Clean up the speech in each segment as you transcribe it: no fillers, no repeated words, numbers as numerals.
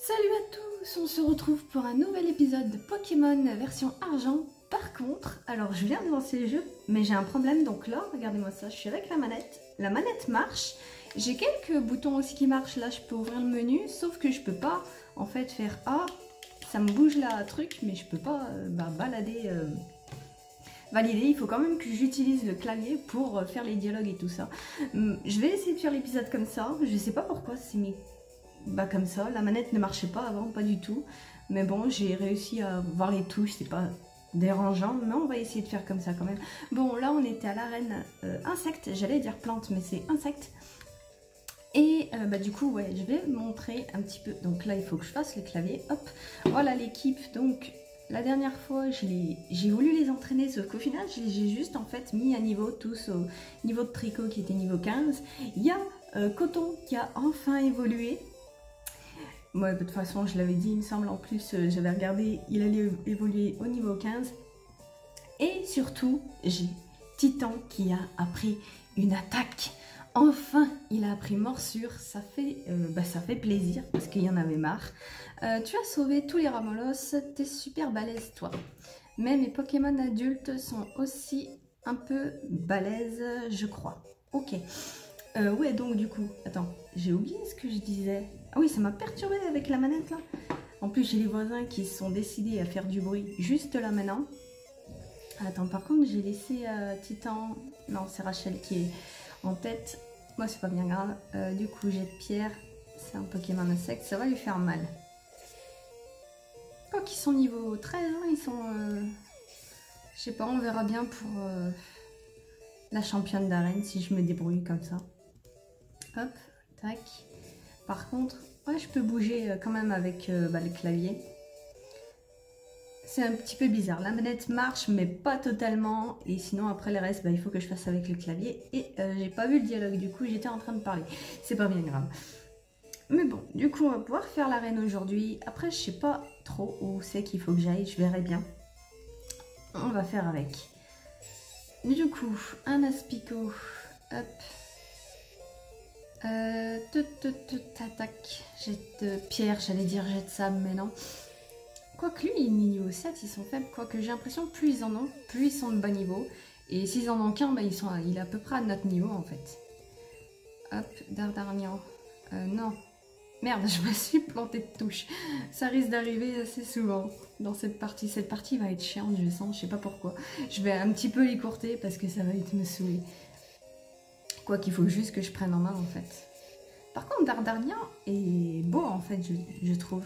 Salut à tous, on se retrouve pour un nouvel épisode de Pokémon version argent. Par contre, alors je viens de lancer le jeu, mais j'ai un problème. Donc là, regardez-moi ça, je suis avec la manette. La manette marche. J'ai quelques boutons aussi qui marchent. Là, je peux ouvrir le menu, sauf que je peux pas en fait faire A. Ça me bouge là, truc, mais je peux pas balader, valider. Il faut quand même que j'utilise le clavier pour faire les dialogues et tout ça. Je vais essayer de faire l'épisode comme ça. Je sais pas pourquoi c'est mis comme ça. La manette ne marchait pas avant, pas du tout. Mais bon, j'ai réussi à voir les touches, c'est pas dérangeant, mais on va essayer de faire comme ça quand même. Bon, là on était à l'arène insecte, j'allais dire plante, mais c'est insecte. Et du coup, ouais, je vais montrer un petit peu. Donc là, il faut que je fasse le clavier. Hop, voilà l'équipe. Donc la dernière fois, j'ai voulu les entraîner, sauf qu'au final, j'ai juste en fait mis à niveau tous au niveau de tricot qui était niveau 15. Il y a Coton qui a enfin évolué. Ouais, de toute façon, je l'avais dit, il me semble, en plus, j'avais regardé, il allait évoluer au niveau 15. Et surtout, j'ai Titan qui a appris une attaque. Enfin, il a appris morsure, ça fait plaisir, parce qu'il y en avait marre. Tu as sauvé tous les Ramolos, t'es super balèze, toi. Mais mes Pokémon adultes sont aussi un peu balèzes, je crois. Ok. Ouais, donc du coup, attends, j'ai oublié ce que je disais. Ah oui, ça m'a perturbé avec la manette là. En plus, j'ai les voisins qui se sont décidés à faire du bruit juste là maintenant. Attends, par contre, j'ai laissé Titan. Non, c'est Rachel qui est en tête. Moi, c'est pas bien grave. Du coup, j'ai Pierre. C'est un Pokémon insecte. Ça va lui faire mal. Quoi qu'ils sont niveau 13, hein, ils sont. Je sais pas, on verra bien pour la championne d'arène si je me débrouille comme ça. Hop, tac. Par contre, ouais, je peux bouger quand même avec le clavier. C'est un petit peu bizarre. La manette marche, mais pas totalement. Et sinon, après le reste, il faut que je fasse avec le clavier. Et j'ai pas vu le dialogue, du coup, j'étais en train de parler. C'est pas bien grave. Mais bon, du coup, on va pouvoir faire l'arène aujourd'hui. Après, je sais pas trop où c'est qu'il faut que j'aille. Je verrai bien. On va faire avec. Du coup, un Aspico. Hop. Tac. Jette Pierre, j'allais dire jette Sam, mais non. Quoique lui, il est niveau 7, ils sont faibles. Quoique j'ai l'impression, plus ils en ont, plus ils sont de bas niveau. Et s'ils en ont qu'un, il est à peu près à notre niveau en fait. Hop, Dardarnian. Non. Merde, je me suis plantée de touche. Ça risque d'arriver assez souvent dans cette partie. Cette partie va être chiante, je sens, je sais pas pourquoi. Je vais un petit peu l'écourter parce que ça va être me saouler. Quoi qu'il faut juste que je prenne en main en fait. Par contre, Dardarnian est beau en fait, je trouve.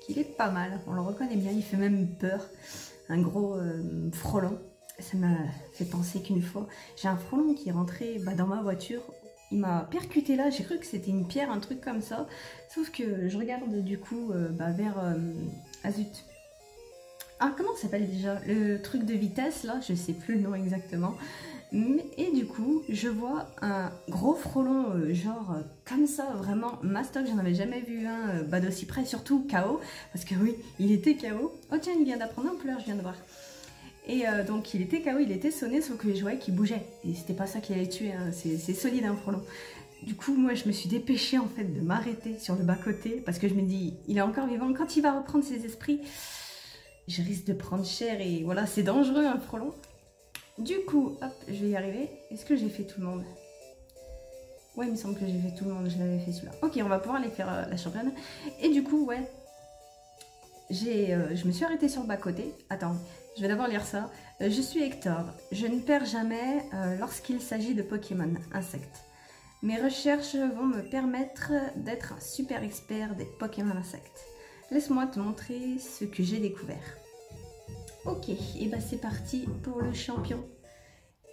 Qu'il est pas mal, on le reconnaît bien, il fait même peur. Un gros frelon. Ça m'a fait penser qu'une fois, j'ai un frelon qui est rentré dans ma voiture. Il m'a percuté là, j'ai cru que c'était une pierre, un truc comme ça. Sauf que je regarde du coup vers Azut. Ah, comment ça s'appelle déjà? Le truc de vitesse là, je sais plus le nom exactement. Et du coup, je vois un gros frelon, genre comme ça, vraiment mastoc. J'en avais jamais vu un d'aussi près, surtout KO. Parce que oui, il était KO. Oh tiens, il vient d'apprendre un pleur, je viens de voir. Et donc il était KO, il était sonné, sauf que je voyais qu'il bougeait. Et c'était pas ça qui allait tuer, hein. C'est solide un frelon. Du coup, moi je me suis dépêchée en fait de m'arrêter sur le bas-côté. Parce que je me dis, il est encore vivant. Quand il va reprendre ses esprits, je risque de prendre cher. Et voilà, c'est dangereux un frelon. Du coup, hop, je vais y arriver. Est-ce que j'ai fait tout le monde? Ouais, il me semble que j'ai fait tout le monde. Je l'avais fait celui-là. Ok, on va pouvoir aller faire la championne. Et du coup, ouais, je me suis arrêtée sur le bas-côté. Attends, je vais d'abord lire ça. Je suis Hector. Je ne perds jamais lorsqu'il s'agit de Pokémon insectes. Mes recherches vont me permettre d'être un super expert des Pokémon insectes. Laisse-moi te montrer ce que j'ai découvert. Ok, et c'est parti pour le champion.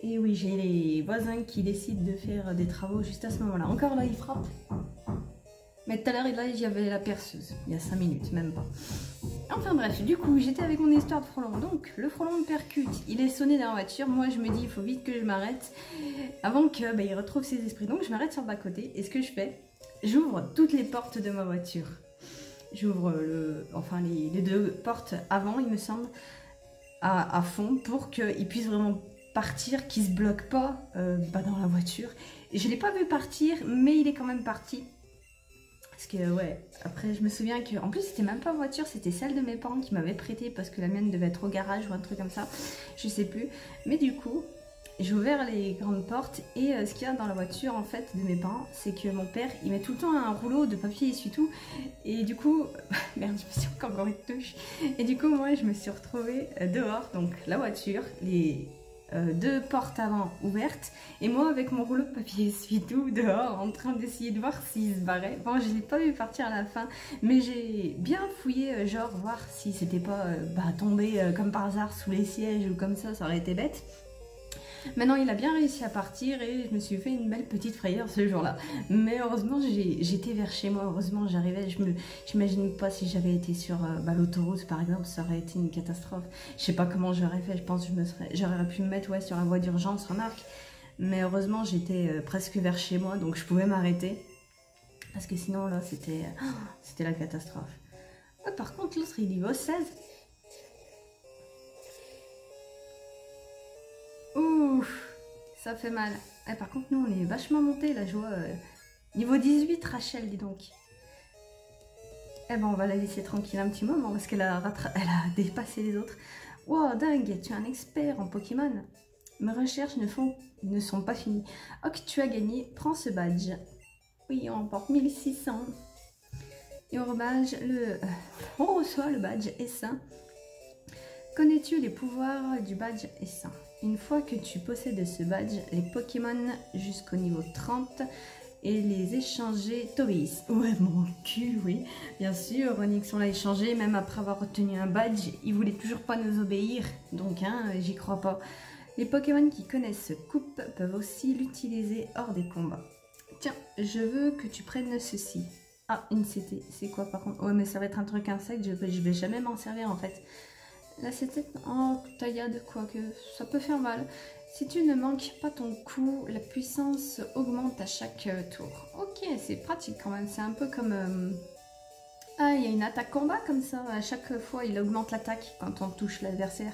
Et oui, j'ai les voisins qui décident de faire des travaux juste à ce moment-là. Encore là, il frappe. Mais tout à l'heure, là, il y avait la perceuse. Il y a 5 minutes, même pas. Enfin bref, du coup, j'étais avec mon histoire de frelon. Donc, le frelon me percute. Il est sonné dans la voiture. Moi, je me dis, il faut vite que je m'arrête avant qu'il retrouve ses esprits. Donc, je m'arrête sur le bas-côté. Et ce que je fais, j'ouvre toutes les portes de ma voiture. J'ouvre les deux portes avant, il me semble. À fond pour qu'il puisse vraiment partir, qu'il se bloque pas dans la voiture. Et je l'ai pas vu partir, mais il est quand même parti. Parce que ouais, après je me souviens que, en plus c'était même pas voiture, c'était celle de mes parents qui m'avaient prêté parce que la mienne devait être au garage ou un truc comme ça, je sais plus. Mais du coup, j'ai ouvert les grandes portes et ce qu'il y a dans la voiture en fait de mes parents, c'est que mon père il met tout le temps un rouleau de papier essuie-tout et du coup, merde, je me suis encore envoyé de touche. Et du coup moi je me suis retrouvée dehors, donc la voiture, les deux portes avant ouvertes et moi avec mon rouleau de papier essuie-tout dehors en train d'essayer de voir s'il se barrait. Bon, je l'ai pas vu partir à la fin, mais j'ai bien fouillé, genre voir si c'était pas tombé comme par hasard sous les sièges ou comme ça aurait été bête. Maintenant il a bien réussi à partir et je me suis fait une belle petite frayeur ce jour-là. Mais heureusement j'étais vers chez moi, heureusement j'arrivais, j'imagine pas si j'avais été sur l'autoroute par exemple, ça aurait été une catastrophe. Je sais pas comment j'aurais fait, je pense que j'aurais pu me mettre ouais, sur la voie d'urgence, remarque. Mais heureusement j'étais presque vers chez moi donc je pouvais m'arrêter. Parce que sinon là c'était la catastrophe. Ah, par contre l'autre il y va 16. Ouf, ça fait mal. Eh, par contre, nous, on est vachement monté, là, je vois. Niveau 18, Rachel, dis donc. Eh ben, on va la laisser tranquille un petit moment, parce qu'elle elle a dépassé les autres. Wow, dingue, tu es un expert en Pokémon. Mes recherches ne sont pas finies. Ok, tu as gagné, prends ce badge. Oui, on remporte 1600. Et on reçoit le badge Essaim. Connais-tu les pouvoirs du badge Essaim? Une fois que tu possèdes ce badge, les Pokémon jusqu'au niveau 30 et les échanger t'obéissent. Ouais, mon cul, oui. Bien sûr, Onyx, on l'a échangé, même après avoir obtenu un badge, il voulait toujours pas nous obéir. Donc, hein, j'y crois pas. Les Pokémon qui connaissent ce coupe peuvent aussi l'utiliser hors des combats. Tiens, je veux que tu prennes ceci. Ah, une CT. C'est quoi par contre? Ouais, mais ça va être un truc insecte, je vais jamais m'en servir en fait. Là c'était en taillade, quoique ça peut faire mal. Si tu ne manques pas ton coup, la puissance augmente à chaque tour. Ok, c'est pratique quand même, c'est un peu comme... Ah, il y a une attaque combat comme ça, à chaque fois il augmente l'attaque quand on touche l'adversaire.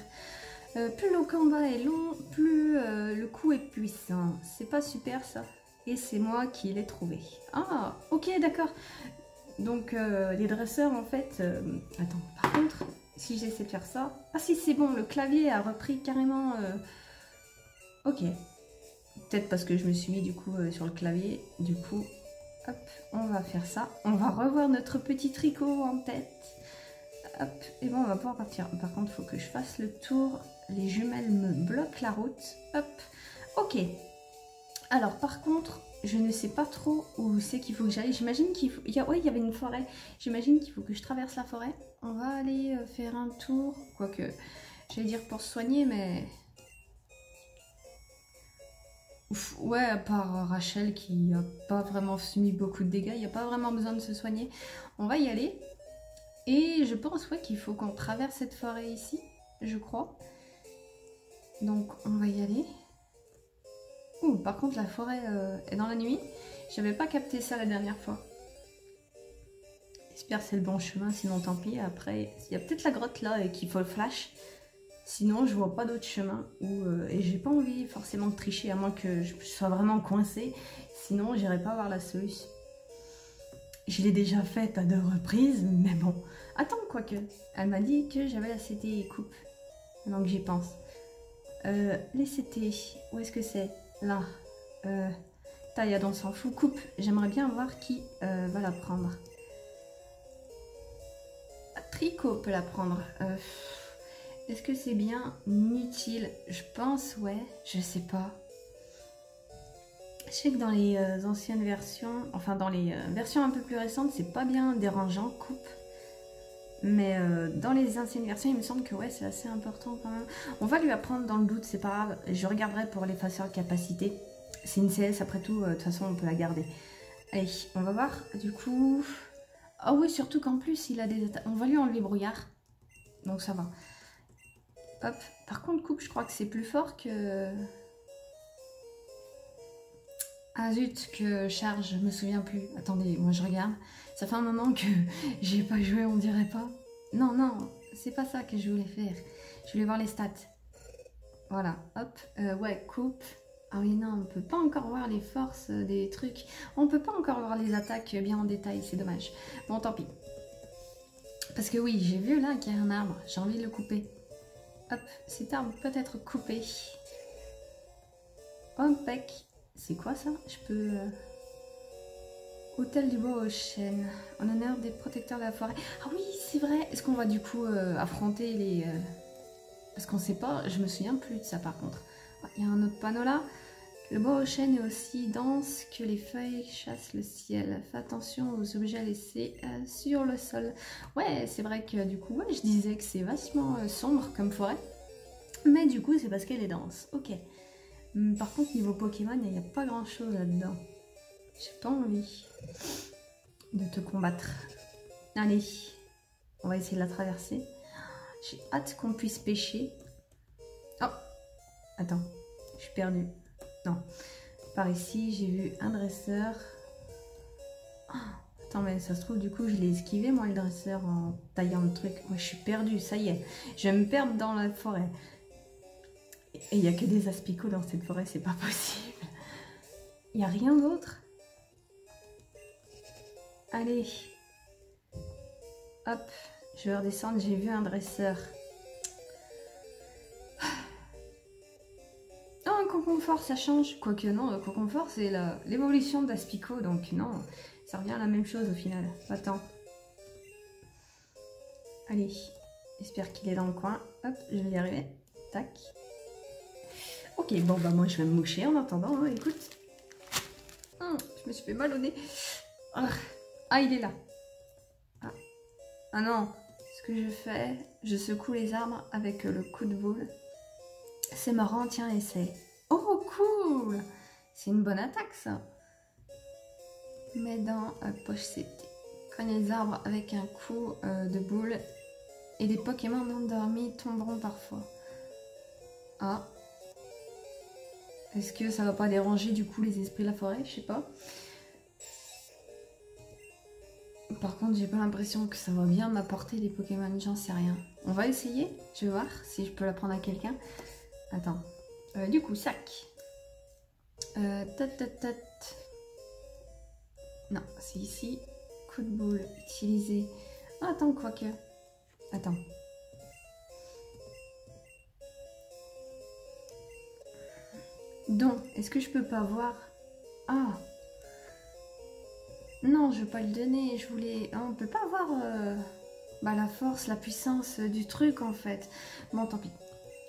Plus le combat est long, plus le coup est puissant. C'est pas super ça. Et c'est moi qui l'ai trouvé. Ah, ok, d'accord. Donc les dresseurs en fait... Attends, par contre... Si j'essaie de faire ça... Ah si, c'est bon, le clavier a repris carrément... Ok. Peut-être parce que je me suis mis du coup sur le clavier. Du coup, hop, on va faire ça. On va revoir notre petit tricot en tête. Hop, et bon, on va pouvoir partir. Par contre, il faut que je fasse le tour. Les jumelles me bloquent la route. Hop, ok. Alors, par contre... Je ne sais pas trop où c'est qu'il faut que j'aille. J'imagine qu'il faut... Ouais, il y avait une forêt. J'imagine qu'il faut que je traverse la forêt. On va aller faire un tour. Quoique, j'allais dire pour se soigner, mais... Ouf, ouais, à part Rachel qui n'a pas vraiment subi beaucoup de dégâts, il n'y a pas vraiment besoin de se soigner. On va y aller. Et je pense ouais, qu'il faut qu'on traverse cette forêt ici, je crois. Donc, on va y aller. Ouh, par contre, la forêt est dans la nuit. J'avais pas capté ça la dernière fois. J'espère que c'est le bon chemin, sinon tant pis. Après, il y a peut-être la grotte là et qu'il faut le flash. Sinon, je vois pas d'autre chemin. Et j'ai pas envie forcément de tricher, à moins que je sois vraiment coincée. Sinon, j'irai pas voir la solution. Je l'ai déjà faite à 2 reprises, mais bon. Attends, quoique. Elle m'a dit que j'avais la CT coupe. Maintenant que j'y pense. Les CT, où est-ce que c'est? Là, taillade, on s'en fout. Coupe, j'aimerais bien voir qui va la prendre. Tricot peut la prendre. Est-ce que c'est bien utile? Je pense, ouais, je sais pas. Je sais que dans les anciennes versions, enfin dans les versions un peu plus récentes, c'est pas bien dérangeant, coupe. Mais dans les anciennes versions, il me semble que ouais, c'est assez important quand même. On va lui apprendre dans le doute, c'est pas grave. Je regarderai pour l'effaceur de capacité. C'est une CS, après tout, de toute façon, on peut la garder. Allez, on va voir, du coup... Ah oui, surtout qu'en plus, il a des attaques. On va lui enlever brouillard. Donc ça va. Hop. Par contre, coupe, je crois que c'est plus fort que... Ah zut, que charge, je me souviens plus. Attendez, moi je regarde. Ça fait un moment que j'ai pas joué, on dirait pas. Non, non, c'est pas ça que je voulais faire. Je voulais voir les stats. Voilà, hop. Ouais, coupe. Ah oui, non, on peut pas encore voir les forces des trucs. On peut pas encore voir les attaques bien en détail, c'est dommage. Bon, tant pis. Parce que oui, j'ai vu là qu'il y a un arbre, j'ai envie de le couper. Hop, cet arbre peut être coupé. Impec. C'est quoi ça? Je peux... Hôtel du Bois aux Chênes, en honneur des protecteurs de la forêt. Ah oui, c'est vrai. Est-ce qu'on va du coup affronter les... Parce qu'on sait pas, je me souviens plus de ça par contre. Il y a un autre panneau là. Le bois aux chênes est aussi dense que les feuilles chassent le ciel. Fais attention aux objets laissés sur le sol. Ouais, c'est vrai que du coup, ouais, je disais que c'est vachement sombre comme forêt. Mais du coup, c'est parce qu'elle est dense. Ok. Par contre, niveau Pokémon, il n'y a pas grand chose là-dedans. J'ai pas envie de te combattre. Allez, on va essayer de la traverser. J'ai hâte qu'on puisse pêcher. Oh, attends, je suis perdue. Non, par ici, j'ai vu un dresseur. Oh, attends, mais ça se trouve, du coup, je l'ai esquivé, moi, le dresseur, en taillant le truc. Moi, je suis perdue, ça y est. Je vais me perdre dans la forêt. Et il n'y a que des aspicots dans cette forêt, c'est pas possible. Il n'y a rien d'autre. Allez. Hop, je vais redescendre, j'ai vu un dresseur. Oh, un Coconfort, ça change. Quoique non, le Coconfort, c'est l'évolution d'Aspico, donc non, ça revient à la même chose au final. Attends. Allez, j'espère qu'il est dans le coin. Hop, je vais y arriver. Tac. Ok, bon, bah moi je vais me moucher en attendant, hein, écoute. Je me suis fait mal au nez. Ah, il est là. Ah non, ce que je fais, je secoue les arbres avec le coup de boule. C'est marrant, tiens, essaie. Oh, cool! C'est une bonne attaque, ça. Mets dans poche CT. Cogne les arbres avec un coup de boule et des Pokémon endormis tomberont parfois. Ah. Est-ce que ça va pas déranger, du coup, les esprits de la forêt? Je sais pas. Par contre, j'ai pas l'impression que ça va bien m'apporter des Pokémon, j'en sais rien. On va essayer, je vais voir si je peux la prendre à quelqu'un. Attends. Du coup, sac. Non, c'est ici. Coup de boule, utilisé. Ah, attends, quoique. Attends. Donc, est-ce que je peux pas voir? Ah. Non, je veux pas le donner, je voulais... Ah, on peut pas avoir la force, la puissance du truc en fait. Bon, tant pis.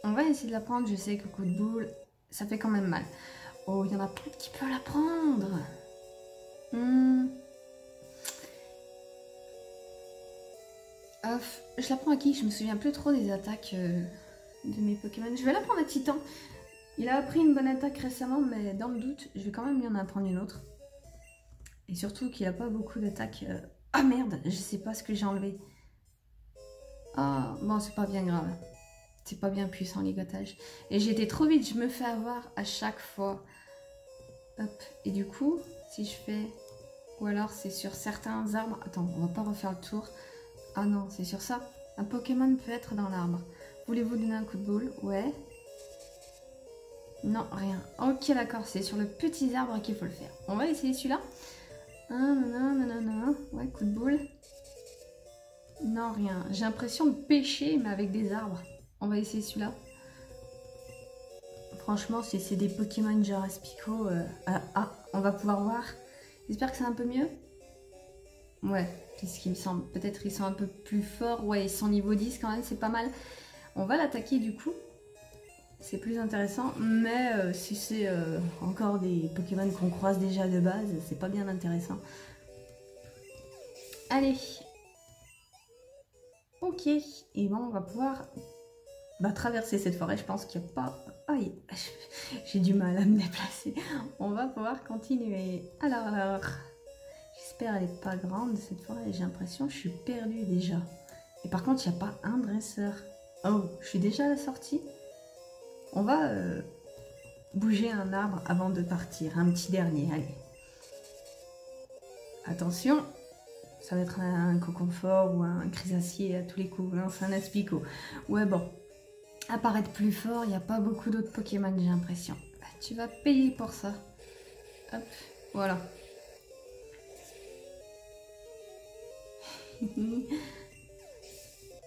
On va essayer de la prendre, je sais que coup de boule, ça fait quand même mal. Oh, il y en a plein qui peuvent la prendre. Je la prends à qui? Je me souviens plus trop des attaques de mes Pokémon. Je vais la prendre à Titan. Il a appris une bonne attaque récemment, mais dans le doute, je vais quand même lui en apprendre une autre. Et surtout qu'il n'a pas beaucoup d'attaques. Ah merde, je sais pas ce que j'ai enlevé. Ah, bon, c'est pas bien grave. C'est pas bien puissant, ligotage. Et j'étais trop vite, je me fais avoir à chaque fois. Hop, et du coup, si je fais... Ou alors c'est sur certains arbres... Attends, on va pas refaire le tour. Ah non, c'est sur ça. Un Pokémon peut être dans l'arbre. Voulez-vous donner un coup de boule? Ouais. Non, rien. Ok, d'accord, c'est sur le petit arbre qu'il faut le faire. On va essayer celui-là. Ouais, coup de boule. Non, rien. J'ai l'impression de pêcher, mais avec des arbres. On va essayer celui-là. Franchement, si c'est des Pokémon genre Aspico... on va pouvoir voir. J'espère que c'est un peu mieux. Ouais, c'est ce qui me semble. Peut-être ils sont un peu plus forts. Ouais, ils sont niveau 10 quand même, c'est pas mal. On va l'attaquer du coup. C'est plus intéressant. Mais si c'est encore des Pokémon qu'on croise déjà de base, c'est pas bien intéressant. Allez. Ok. Et bon, on va pouvoir traverser cette forêt. Je pense qu'il n'y a pas... Aïe, j'ai du mal à me déplacer. On va pouvoir continuer. Alors... J'espère elle n'est pas grande cette forêt. J'ai l'impression que je suis perdue déjà. Et par contre, il n'y a pas un dresseur. Oh, je suis déjà à la sortie. On va bouger un arbre avant de partir. Un petit dernier, allez. Attention, ça va être un Coconfort ou un Chrysacier à tous les coups. Non, c'est un Aspico. Ouais, bon. À paraître plus fort, il n'y a pas beaucoup d'autres Pokémon, j'ai l'impression. Tu vas payer pour ça. Hop, voilà.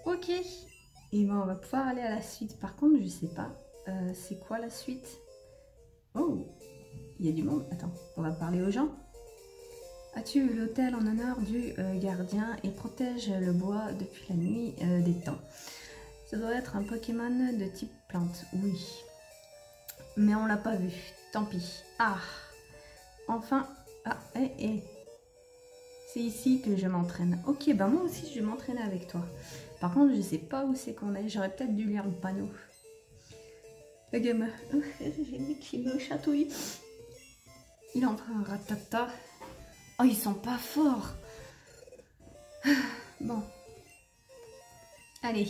Ok. Et ben on va pouvoir aller à la suite. Par contre, je sais pas. C'est quoi la suite? Oh, il y a du monde. Attends, on va parler aux gens. As-tu eu l'hôtel en honneur du gardien et protège le bois depuis la nuit des temps? Ça doit être un Pokémon de type plante, oui. Mais on l'a pas vu, tant pis. Ah, enfin, c'est ici que je m'entraîne. Ok, bah moi aussi je vais m'entraîner avec toi. Par contre, je sais pas où c'est qu'on est, j'aurais peut-être dû lire le panneau. Le gamin, j'ai dit qu'il me chatouille. Il est en train de ratata. Oh, ils sont pas forts. Bon. Allez,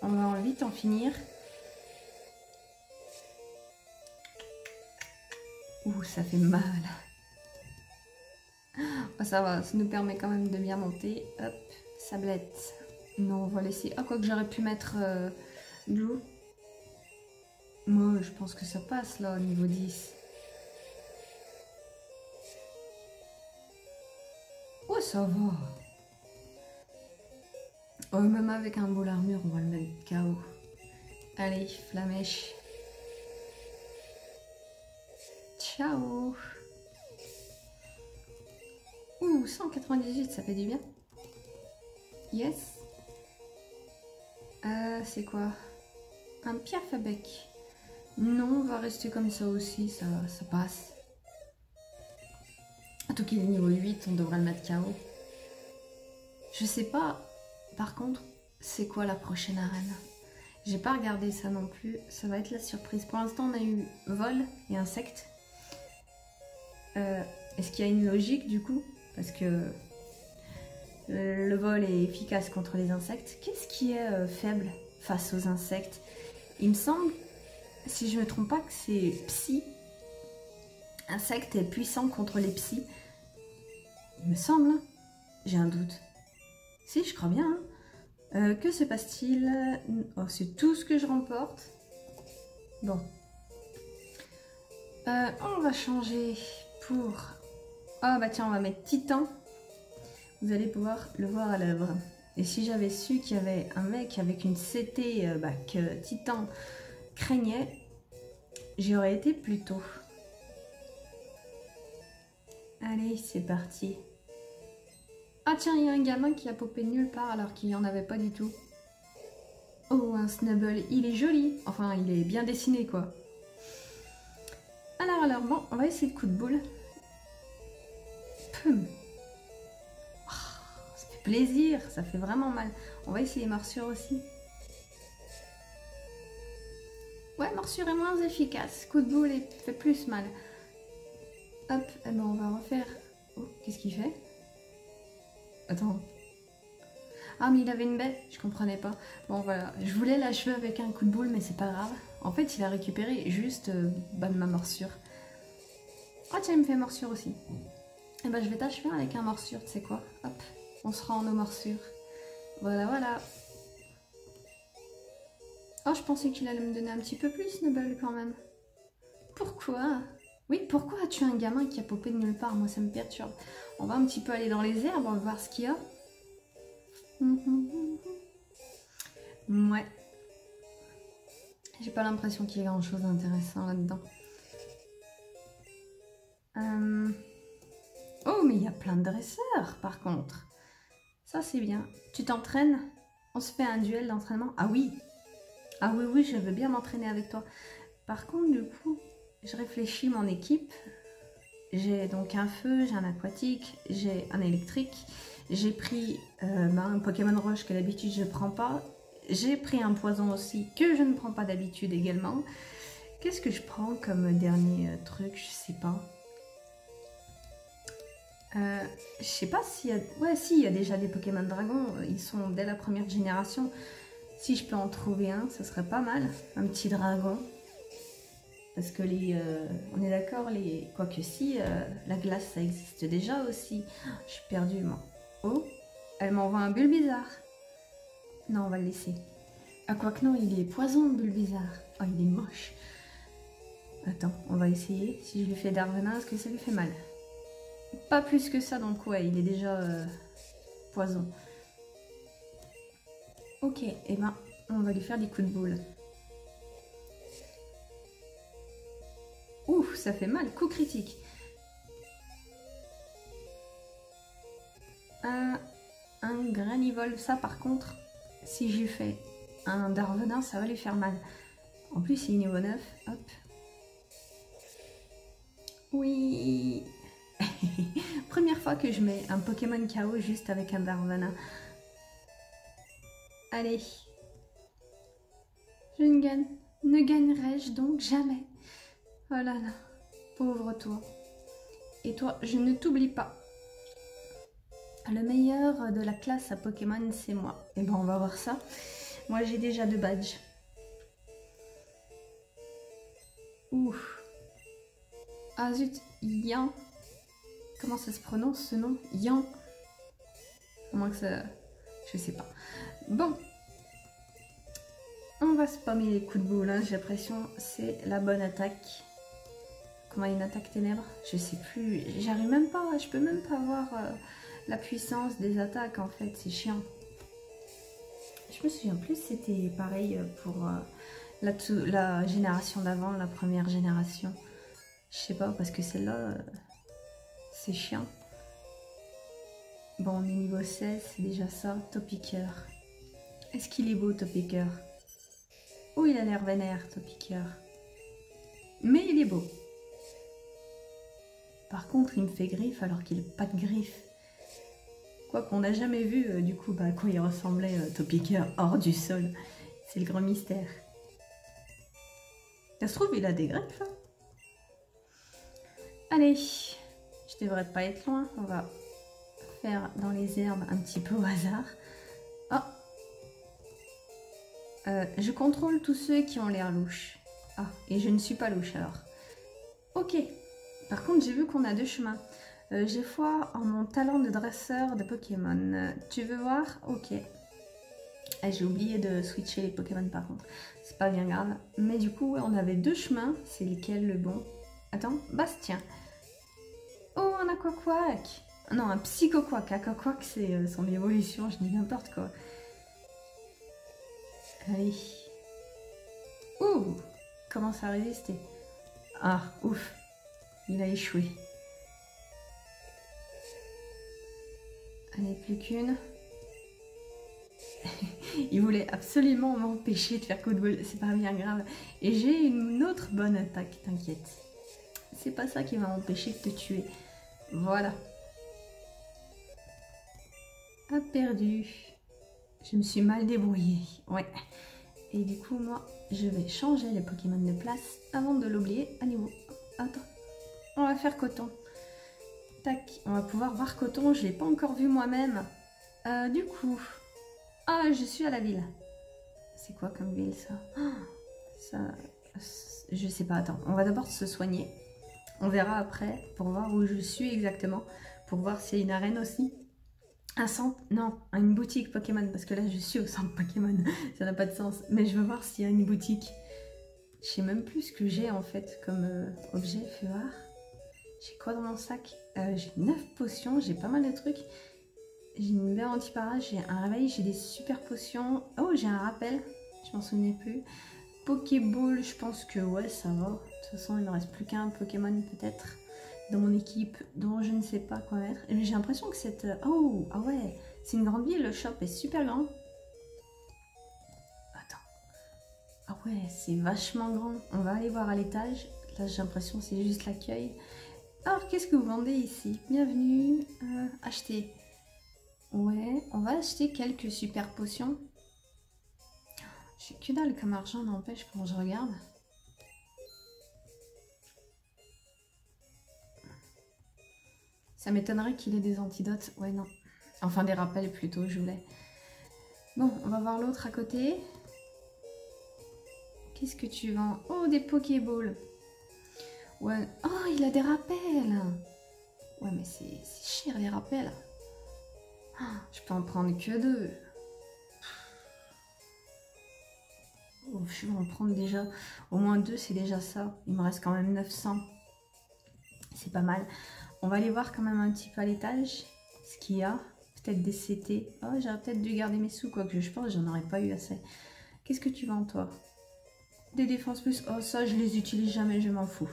on va vite en finir. Ouh, ça fait mal. Oh, ça va, ça nous permet quand même de bien monter. Hop, sablette. Non, on va laisser... Ah, quoi que j'aurais pu mettre de l'eau. Moi, je pense que ça passe là, au niveau 10. Oh, ça va. Oh, même avec un bol armure, on va le mettre KO. Allez, flamèche. Ciao. Ouh, 198, ça fait du bien. Yes. C'est quoi? Un piaf à bec. Non, on va rester comme ça aussi, ça passe. En tout cas, niveau 8, on devrait le mettre KO. Je sais pas, par contre, c'est quoi la prochaine arène? J'ai pas regardé ça non plus, ça va être la surprise. Pour l'instant, on a eu vol et insectes. Est-ce qu'il y a une logique du coup? Parce que le vol est efficace contre les insectes. Qu'est-ce qui est faible face aux insectes? Il me semble, si je me trompe pas, que c'est psy. Insecte est puissant contre les psys. Il me semble, hein. J'ai un doute. Si, je crois bien. Hein. Que se passe-t-il? Oh, c'est tout ce que je remporte. Bon. On va changer pour... Ah bah tiens, on va mettre Titan. Vous allez pouvoir le voir à l'œuvre. Et si j'avais su qu'il y avait un mec avec une CT que Titan craignait, j'y aurais été plus tôt. Allez, c'est parti. Ah tiens, il y a un gamin qui a popé nulle part alors qu'il n'y en avait pas du tout. Oh, un Snubble, il est joli. Enfin, il est bien dessiné, quoi. Alors, bon, on va essayer de coup de boule. Pum. Oh, ça fait plaisir, ça fait vraiment mal. On va essayer morsure aussi. Ouais, morsure est moins efficace. Coup de boule fait plus mal. Hop, eh ben on va refaire... Oh, qu'est-ce qu'il fait? Attends. Ah, mais il avait une baie, je comprenais pas. Bon, voilà, je voulais l'achever avec un coup de boule, mais c'est pas grave. En fait, il a récupéré juste de ma morsure. Ah, tiens, il me fait morsure aussi. Eh ben, je vais t'achever avec un morsure, tu sais quoi? Hop, on se rend nos morsures. Voilà, voilà. Oh, je pensais qu'il allait me donner un petit peu plus, Snubble, quand même. Pourquoi? Oui, pourquoi as-tu un gamin qui a popé de nulle part? Moi, ça me perturbe. On va un petit peu aller dans les herbes, on va voir ce qu'il y a. Ouais. J'ai pas l'impression qu'il y ait grand-chose d'intéressant là-dedans. Oh, mais il y a plein de dresseurs, par contre. Ça, c'est bien. Tu t'entraînes? On se fait un duel d'entraînement? Ah oui. Ah oui, oui, je veux bien m'entraîner avec toi. Par contre, du coup, je réfléchis mon équipe. J'ai donc un feu, j'ai un aquatique, j'ai un électrique. J'ai pris un Pokémon Roche que d'habitude je ne prends pas. J'ai pris un poison aussi que je ne prends pas d'habitude également. Qu'est-ce que je prends comme dernier truc? Je sais pas. Je sais pas s'il y a... Ouais, si, il y a déjà des Pokémon Dragon. Ils sont dès la première génération. Si je peux en trouver un, ça serait pas mal. Un petit dragon. Parce que les... on est d'accord, les... Quoique si, la glace, ça existe déjà aussi. Je suis perdue, moi. Oh, elle m'envoie un Bulbizarre. Non, on va le laisser. Ah, quoique non, il est poison, Bulbizarre. Oh, il est moche. Attends, on va essayer. Si je lui fais Darvenin, est-ce que ça lui fait mal? Pas plus que ça, donc ouais, il est déjà poison. Ok, et ben, on va lui faire des coups de boule. Ouh, ça fait mal, coup critique. Un granivole, ça par contre, si je lui fais un Darvenin, ça va lui faire mal. En plus, il est niveau 9, hop. Oui. Première fois que je mets un Pokémon KO juste avec un Darvenin. Allez. Je ne gagne. Ne gagnerai-je donc jamais? Oh là là. Pauvre toi. Et toi, je ne t'oublie pas. Le meilleur de la classe à Pokémon, c'est moi. Et ben, on va voir ça. Moi, j'ai déjà 2 badges. Ouf. Ah zut, Yan. Comment ça se prononce ce nom? Yan. À moins que ça... Je sais pas. Bon. On va spammer les coups de boule, hein. J'ai l'impression c'est la bonne attaque. Comment une attaque ténèbres? Je sais plus. J'arrive même pas, je peux même pas voir la puissance des attaques en fait. C'est chiant. Je me souviens plus, c'était pareil pour la génération d'avant, la première génération. Je sais pas, parce que celle-là, c'est chiant. Bon, on est niveau 16, c'est déjà ça. Topiqueur. Est-ce qu'il est beau, Topiqueur? Oh, il a l'air vénère, Topiqueur. Mais il est beau. Par contre, il me fait griffe alors qu'il n'a pas de griffe. Quoi qu'on n'a jamais vu, du coup, à quoi il ressemblait, Topiqueur, hors du sol. C'est le grand mystère. Ça se trouve, il a des griffes. Hein. Allez, je devrais pas être loin. On va faire dans les herbes un petit peu au hasard. Oh, je contrôle tous ceux qui ont l'air louches. Ah, et je ne suis pas louche alors. Ok. Par contre, j'ai vu qu'on a 2 chemins. J'ai foi en mon talent de dresseur de Pokémon. Tu veux voir? Ok. J'ai oublié de switcher les Pokémon par contre. C'est pas bien grave. Mais du coup, on avait 2 chemins. C'est lequel le bon? Attends, Bastien. Oh, un Aquaquack. Non, un Psychoquack. Aquaquack, c'est son évolution. Je dis n'importe quoi. Allez. Ouh! Comment ça a résisté? Ah, ouf. Il a échoué. Allez, plus qu'une. Il voulait absolument m'empêcher de faire coup de boule. C'est pas bien grave. Et j'ai une autre bonne attaque, t'inquiète. C'est pas ça qui va m'empêcher de te tuer. Voilà. A perdu. Je me suis mal débrouillée. Ouais. Et du coup, moi, je vais changer les Pokémon de place avant de l'oublier à nouveau. Attends. On va faire Coton. Tac. On va pouvoir voir Coton. Je l'ai pas encore vu moi-même. Du coup... Ah, je suis à la ville. C'est quoi comme ville, ça? Ça... Je sais pas, attends. On va d'abord se soigner. On verra après pour voir où je suis exactement. Pour voir s'il y a une arène aussi. Un centre... Non, une boutique Pokémon. Parce que là, je suis au centre Pokémon. Ça n'a pas de sens. Mais je veux voir s'il y a une boutique. Je sais même plus ce que j'ai en fait comme objet. Fais voir. J'ai quoi dans mon sac? J'ai 9 potions. J'ai pas mal de trucs. J'ai une baie anti-para, j'ai un réveil, j'ai des super potions. Oh, j'ai un rappel, je m'en souvenais plus. Pokéball, je pense que ouais, ça va. De toute façon, il ne reste plus qu'un Pokémon peut-être dans mon équipe dont je ne sais pas quoi mettre. Mais j'ai l'impression que cette... Oh, ah ouais, c'est une grande ville, le shop est super grand. Attends. Ah ouais, c'est vachement grand. On va aller voir à l'étage. Là, j'ai l'impression que c'est juste l'accueil. Alors, qu'est-ce que vous vendez ici? Bienvenue. Acheter. Ouais, on va acheter quelques super potions. J'ai que dalle comme argent, n'empêche, quand je regarde. Ça m'étonnerait qu'il ait des antidotes. Ouais, non. Enfin, des rappels plutôt, je voulais. Bon, on va voir l'autre à côté. Qu'est-ce que tu vends? Oh, des Pokéballs. Ouais. Oh, il a des rappels. Ouais, mais c'est cher, les rappels. Je peux en prendre que 2. Oh. je vais en prendre déjà au moins 2, c'est déjà ça. Il me reste quand même 900. C'est pas mal. On va aller voir quand même un petit peu à l'étage ce qu'il y a. Peut-être des CT. Oh, j'aurais peut-être dû garder mes sous, quoique je pense que j'en aurais pas eu assez. Qu'est-ce que tu vends, toi? Des défenses plus. Oh, ça, je les utilise jamais, je m'en fous.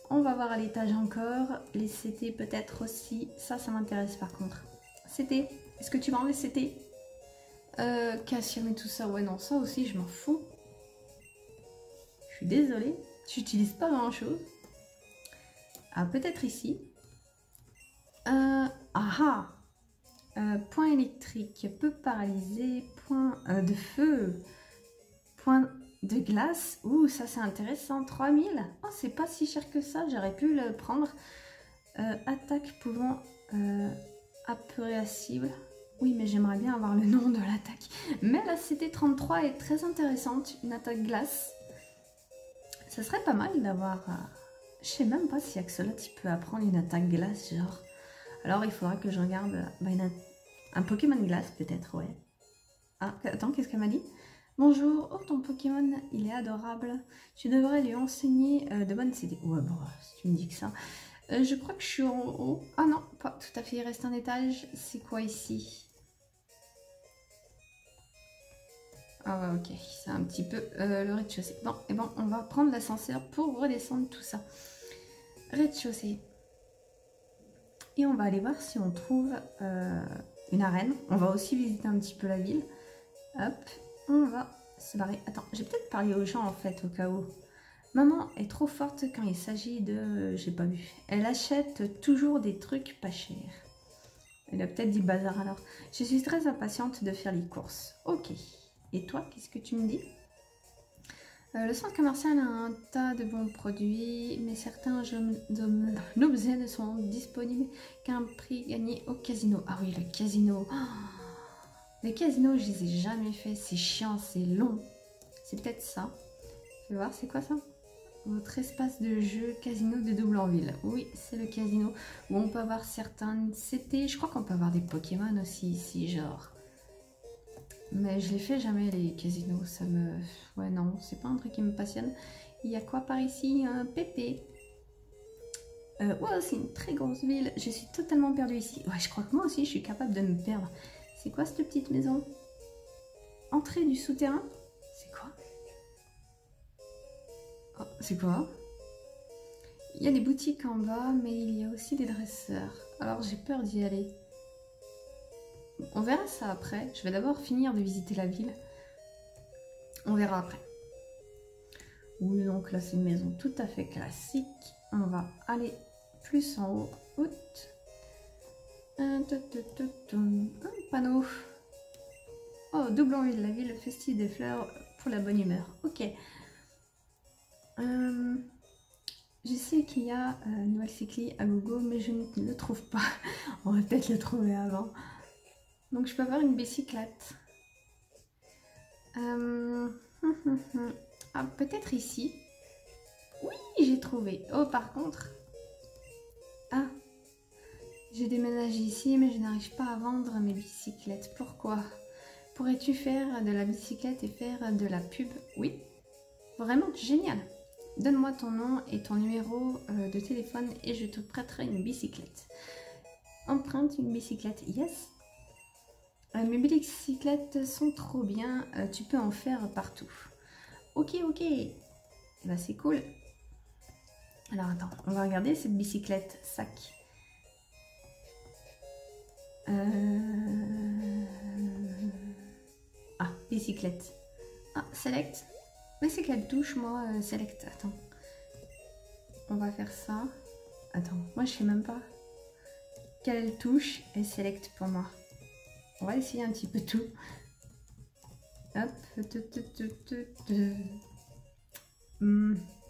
On va voir à l'étage encore. Les CT peut-être aussi. Ça m'intéresse par contre. CT. Est-ce que tu vends les CT? Calcium et tout ça. Ouais, non, ça aussi, je m'en fous. Je suis désolée. J'utilise pas grand-chose. Ah, peut-être ici. Point électrique. Peu paralysé. Point de feu. Point de glace. Ouh, ça c'est intéressant. 3000. Oh, c'est pas si cher que ça. J'aurais pu le prendre. Attaque pouvant apeurer la cible. Oui, mais j'aimerais bien avoir le nom de l'attaque. Mais la CT33 est très intéressante. Une attaque glace. Ça serait pas mal d'avoir... Je sais même pas si Axolot il peut apprendre une attaque glace, genre. Alors il faudra que je regarde un Pokémon glace peut-être, ouais. Ah, attends, qu'est-ce qu'elle m'a dit? Bonjour, oh ton Pokémon, il est adorable. Tu devrais lui enseigner de bonnes CD. Ouais, bon, si tu me dis que ça. Je crois que je suis en haut. Ah non, pas tout à fait, il reste un étage. C'est quoi ici? Ah ouais, ok, c'est un petit peu le rez-de-chaussée. Bon, et bon, on va prendre l'ascenseur pour redescendre tout ça. Rez-de-chaussée. Et on va aller voir si on trouve une arène. On va aussi visiter un petit peu la ville. Hop, on va se barrer. Attends, j'ai peut-être parlé aux gens en fait, au cas où. Maman est trop forte quand il s'agit de... J'ai pas vu. Elle achète toujours des trucs pas chers. Elle a peut-être dit bazar alors. Je suis très impatiente de faire les courses. Ok. Et toi, qu'est-ce que tu me dis? Le centre commercial a un tas de bons produits, mais certains objets ne sont disponibles qu'à un prix gagné au casino. Ah oui, le casino. Oh, les casinos, je les ai jamais fait. C'est chiant, c'est long. C'est peut-être ça. Je vais voir, c'est quoi ça? Votre espace de jeu casino de Double-en-Ville. Oui, c'est le casino où on peut avoir certains CT. Je crois qu'on peut avoir des Pokémon aussi ici, genre. Mais je les fais jamais les casinos, ça me... Ouais non, c'est pas un truc qui me passionne. Il y a quoi par ici? Un PP. Ouais, c'est une très grosse ville. Je suis totalement perdue ici. Ouais, je crois que moi aussi je suis capable de me perdre. C'est quoi cette petite maison? Entrée du souterrain? C'est quoi? Oh, c'est quoi? Il y a des boutiques en bas, mais il y a aussi des dresseurs. Alors j'ai peur d'y aller. On verra ça après. Je vais d'abord finir de visiter la ville. On verra après. Oui, donc là, c'est une maison tout à fait classique. On va aller plus en haut. Un panneau. Oh, Double-en-Ville, la ville festive des fleurs pour la bonne humeur. Ok. Je sais qu'il y a Noël Cycli à gogo, mais je ne le trouve pas. On va peut-être le trouver avant. Donc je peux avoir une bicyclette. Ah, peut-être ici. Oui, j'ai trouvé. Oh, par contre. Ah. J'ai déménagé ici, mais je n'arrive pas à vendre mes bicyclettes. Pourquoi? Pourrais-tu faire de la bicyclette et faire de la pub? Oui. Vraiment génial. Donne-moi ton nom et ton numéro de téléphone et je te prêterai une bicyclette. Emprunte une bicyclette. Yes. Mes bicyclettes sont trop bien, tu peux en faire partout. Ok, ok. Bah, c'est cool. Alors attends, on va regarder cette bicyclette sac. Ah, bicyclette. Ah, select. Mais c'est quelle touche, moi, select. Attends. On va faire ça. Attends, moi je sais même pas. Quelle touche est select pour moi? On va essayer un petit peu tout. Hop.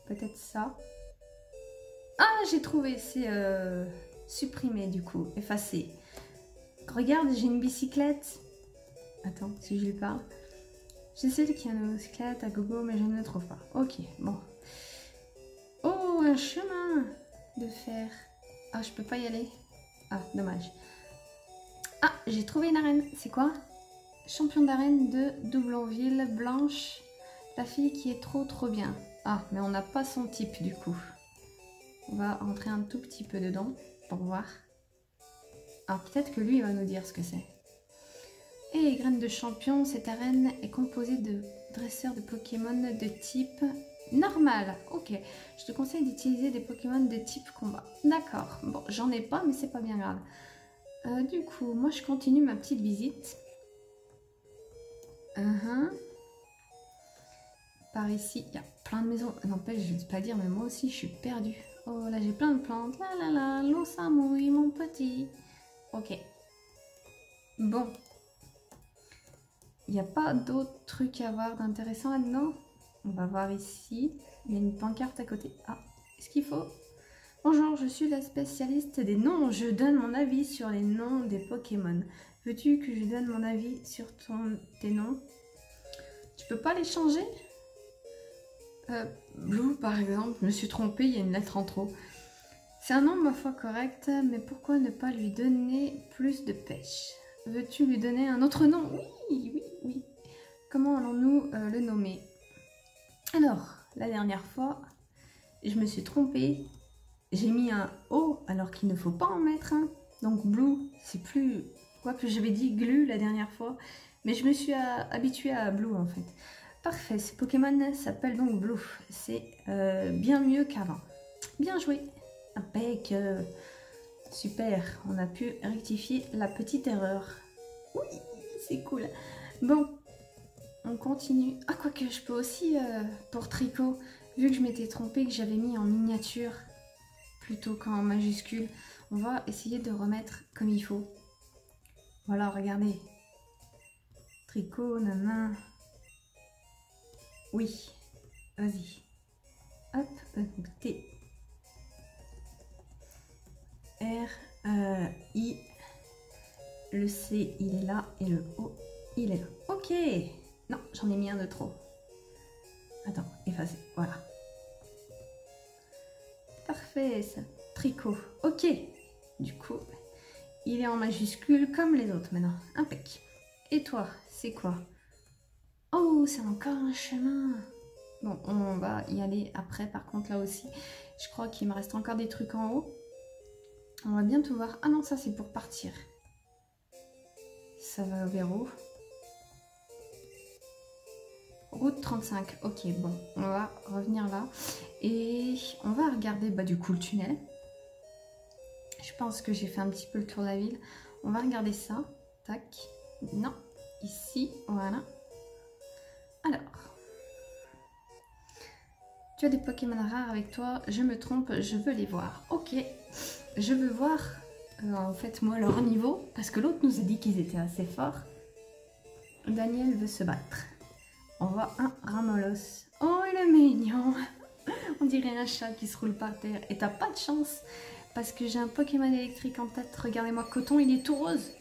Peut-être ça. Ah, j'ai trouvé. C'est supprimé du coup. Effacé. Regarde, j'ai une bicyclette. Attends, si je lui parle. Je sais qu'il y a une bicyclette à gogo, mais je ne le trouve pas. Ok, bon. Oh, un chemin de fer. Ah, je peux pas y aller. Ah, dommage. Ah, j'ai trouvé une arène. C'est quoi? Champion d'arène de Double-en-Ville, blanche. La fille qui est trop bien. Ah, mais on n'a pas son type du coup. On va rentrer un tout petit peu dedans pour voir. Alors peut-être que lui il va nous dire ce que c'est. Et graine de champion, cette arène est composée de dresseurs de Pokémon de type normal. Ok, je te conseille d'utiliser des Pokémon de type combat. D'accord, bon, j'en ai pas, mais c'est pas bien grave. Du coup, moi je continue ma petite visite. Par ici, il y a plein de maisons. N'empêche, je ne vais pas dire, mais moi aussi je suis perdue. Oh là, j'ai plein de plantes. La la la, l'eau ça mouille, mon petit. Ok. Bon. Il n'y a pas d'autres trucs à voir d'intéressant là-dedans. On va voir ici. Il y a une pancarte à côté. Ah, est-ce qu'il faut? Bonjour, je suis la spécialiste des noms. Je donne mon avis sur les noms des Pokémon. Veux-tu que je donne mon avis sur tes noms? Tu peux pas les changer? Blue, par exemple, je me suis trompée, il y a une lettre en trop. C'est un nom, ma foi, correct, mais pourquoi ne pas lui donner plus de pêche? Veux-tu lui donner un autre nom? Oui. Comment allons-nous le nommer? Alors, la dernière fois, je me suis trompée. J'ai mis un O alors qu'il ne faut pas en mettre un. Donc Blue, c'est plus... Quoique j'avais dit Glu la dernière fois. Mais je me suis habituée à Blue en fait. Parfait, ce Pokémon s'appelle donc Blue. C'est bien mieux qu'avant. Bien joué. Impec. Super, on a pu rectifier la petite erreur. Oui, c'est cool. Bon, on continue. Ah, quoique je peux aussi, pour Tricot, vu que je m'étais trompée, que j'avais mis en miniature plutôt qu'en majuscule, on va essayer de remettre comme il faut. Voilà, regardez. Tricot, nanan. Oui, vas-y. Hop, donc T. R, I. Le C, il est là. Et le O, il est là. Ok. Non, j'en ai mis un de trop. Attends, effacer. Voilà. Parfait, ça. Tricot. Ok. Du coup, il est en majuscule comme les autres maintenant. Impec. Et toi, c'est quoi? Oh, c'est encore un chemin. Bon, on va y aller après. Par contre, là aussi, je crois qu'il me reste encore des trucs en haut. On va bientôt voir. Ah non, ça, c'est pour partir. Ça va vers où? Route 35. Ok, bon, on va revenir là. Et on va regarder, du coup, le tunnel. Je pense que j'ai fait un petit peu le tour de la ville. On va regarder ça. Tac. Non. Ici, voilà. Alors. Tu as des Pokémon rares avec toi. Je me trompe, je veux les voir. Ok. Je veux voir, en fait, moi, leur niveau. Parce que l'autre nous a dit qu'ils étaient assez forts. Daniel veut se battre. On voit un Ramolos. Oh, il est mignon. On dirait un chat qui se roule par terre. Et t'as pas de chance. Parce que j'ai un Pokémon électrique en tête. Regardez-moi, Coton, il est tout rose.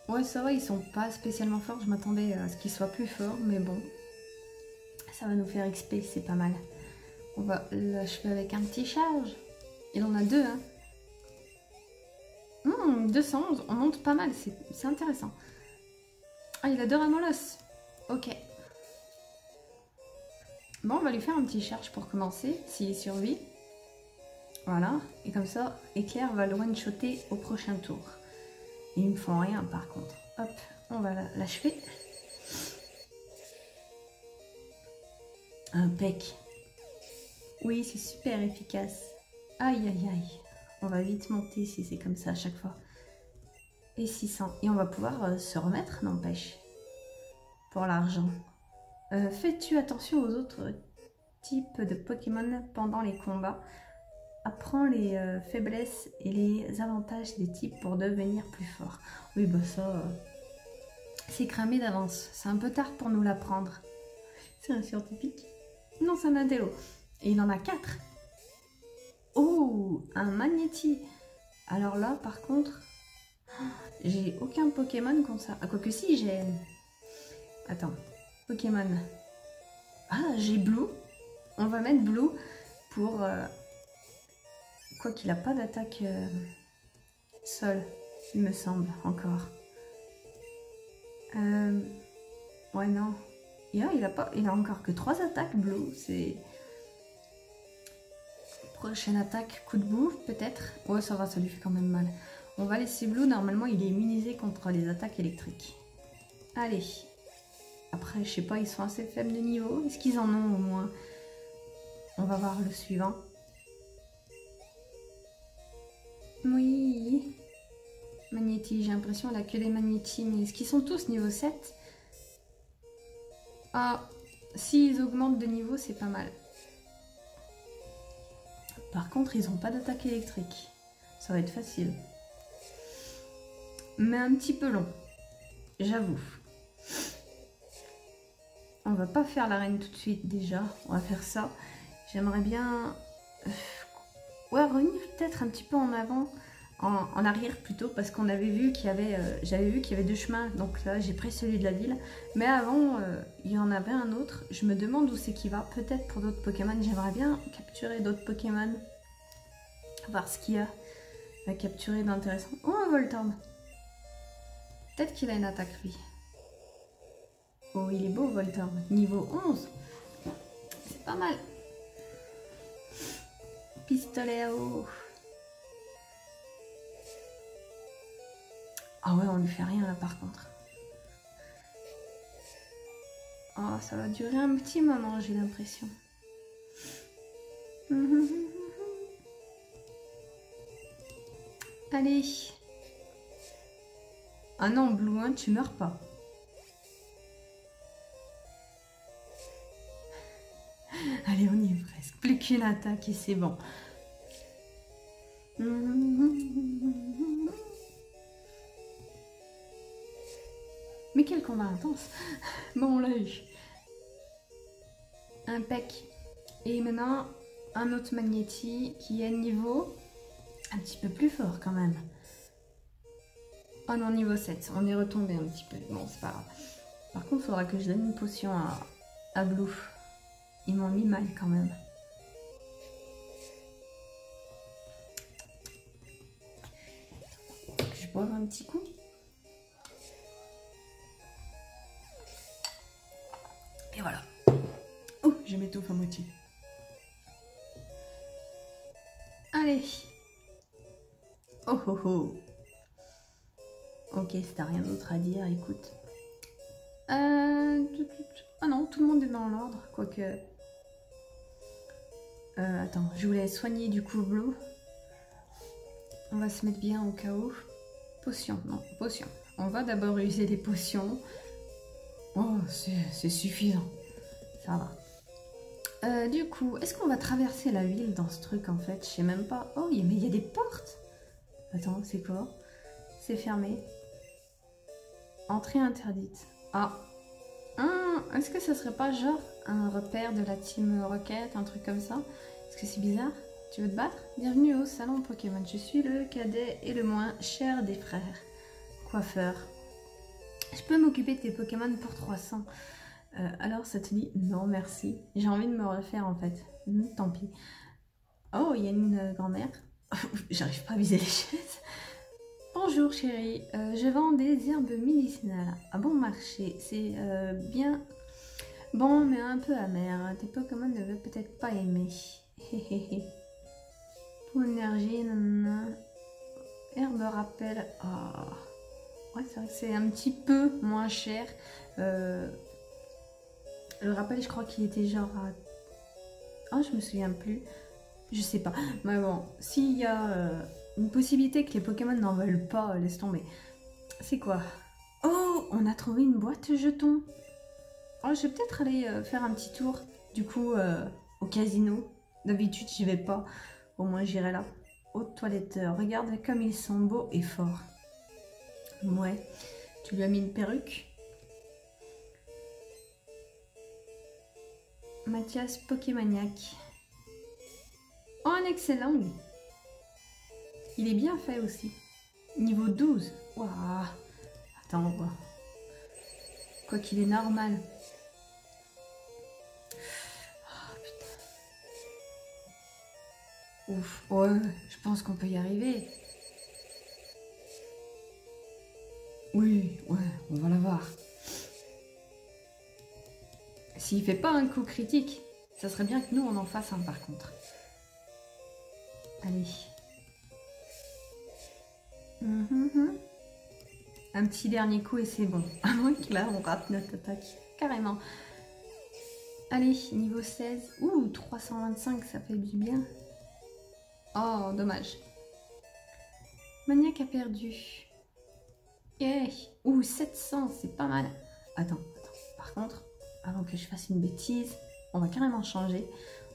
Ouais, ça va, ils sont pas spécialement forts. Je m'attendais à ce qu'ils soient plus forts, mais bon. Ça va nous faire XP, c'est pas mal. On va l'achever avec un petit charge. Il en a deux, hein. 211, on monte pas mal, c'est intéressant. Ah, il a deux Ramolos. Ok. Bon, on va lui faire un petit charge pour commencer, s'il survit. Voilà, et comme ça, Éclair va le one-shotter au prochain tour. Ils me font rien par contre. Hop, on va l'achever. Impec. Oui, c'est super efficace. Aïe, aïe, aïe. On va vite monter si c'est comme ça à chaque fois. Et 600. Et on va pouvoir se remettre, n'empêche. Pour l'argent. Fais-tu attention aux autres types de Pokémon pendant les combats? Apprends les faiblesses et les avantages des types pour devenir plus fort. Oui, bah ça, c'est cramé d'avance. C'est un peu tard pour nous l'apprendre. C'est un scientifique? Non, c'est un intello. Et il en a 4. Oh, un Magnéti. Alors là, par contre, j'ai aucun Pokémon comme ça. Ah, quoique si, j'ai... Attends, Pokémon. Ah, j'ai Blue. On va mettre Blue pour... Quoi qu'il n'a pas d'attaque sol, il me semble, encore. Ouais, non. Il a encore que 3 attaques, Blue. C'est... Prochaine attaque, coup de boue, peut-être. Ouais, ça va, ça lui fait quand même mal. On va laisser Blue. Normalement, il est immunisé contre les attaques électriques. Allez. Après, je sais pas, ils sont assez faibles de niveau. Est-ce qu'ils en ont au moins? On va voir le suivant. Oui. Magnéti, j'ai l'impression qu'elle a que des magnétis. Mais est-ce qu'ils sont tous niveau 7? Ah, s'ils augmentent de niveau, c'est pas mal. Par contre, ils n'ont pas d'attaque électrique. Ça va être facile. Mais un petit peu long. J'avoue. On va pas faire l'arène tout de suite déjà. On va faire ça. J'aimerais bien... Ouais, revenir peut-être un petit peu en avant. En arrière plutôt, parce qu'on avait vu qu'il y avait... J'avais vu qu'il y avait 2 chemins. Donc là, j'ai pris celui de la ville. Mais avant, il y en avait un autre. Je me demande où c'est qu'il va. Peut-être pour d'autres Pokémon. J'aimerais bien capturer d'autres Pokémon. Voir ce qu'il y a à capturer d'intéressant. Oh, un Voltorb. Peut-être qu'il a une attaque, lui. Oh, il est beau, Voltorb. Niveau 11. C'est pas mal. Pistolet à eau. Ah ouais, on lui fait rien là par contre. Oh, ça va durer un petit moment, j'ai l'impression. Allez. Ah non, Blue, hein, tu meurs pas. Allez, on y est presque. Plus qu'une attaque et c'est bon. Mais quel combat intense. Bon, on l'a eu. Impec. Et maintenant, un autre Magnéti qui est niveau un petit peu plus fort quand même. Oh non, niveau 7. On est retombé un petit peu. Bon, c'est pas grave. Par contre, il faudra que je donne une potion à Blue. Ils m'ont mis mal quand même. Je bois un petit coup. Et voilà. Oh, je m'étouffe à moitié. Allez. Oh oh oh. Ok, si t'as rien d'autre à dire, écoute. Ah non, tout le monde est dans l'ordre, quoique... attends, je voulais soigner du coup Blue. On va se mettre bien au cas où. Potion, non, potion. On va d'abord user des potions. Oh, c'est suffisant. Ça va. Du coup, est-ce qu'on va traverser la ville dans ce truc en fait? Je sais même pas. Oh, mais il y a des portes. Attends, c'est quoi? C'est fermé. Entrée interdite. Ah. Est-ce que ça serait pas genre un repère de la team Rocket, un truc comme ça? Est-ce que c'est bizarre? Tu veux te battre? Bienvenue au salon Pokémon. Je suis le cadet et le moins cher des frères. Coiffeur. Je peux m'occuper de tes Pokémon pour 300. Alors ça te dit non merci. J'ai envie de me refaire en fait. Tant pis. Oh, il y a une grand-mère. J'arrive pas à viser les chaises. Bonjour chérie, je vends des herbes médicinales à bon marché. C'est bien bon mais un peu amer. Tes Pokémon ne veulent peut-être pas aimer. Pour l'énergie, herbe rappel. Oh. Ouais, c'est vrai que c'est un petit peu moins cher. Le rappel, je crois qu'il était genre à... Oh, je me souviens plus. Je sais pas. Mais bon, s'il y a une possibilité que les Pokémon n'en veulent pas, laisse tomber. C'est quoi? Oh, on a trouvé une boîte jetons. Oh, je vais peut-être aller faire un petit tour, du coup, au casino. D'habitude, j'y vais pas. Au moins, j'irai là. Aux toilettes. Regarde comme ils sont beaux et forts. Ouais. Tu lui as mis une perruque? Mathias Pokémaniac. Oh, un excellent. Il est bien fait aussi. Niveau 12. Waouh. Attends, on voit. Quoi qu'il est normal. Oh, putain. Ouf. Ouais, je pense qu'on peut y arriver. Oui, ouais, on va la voir. S'il fait pas un coup critique, ça serait bien que nous on en fasse un par contre. Allez. Un petit dernier coup et c'est bon. À moins que là on rate notre attaque. Carrément. Allez, niveau 16. Ouh, 325, ça fait du bien. Oh, dommage. Maniaque a perdu. Yeah. Ouh, 700, c'est pas mal. Attends. Par contre, avant que je fasse une bêtise, on va carrément changer.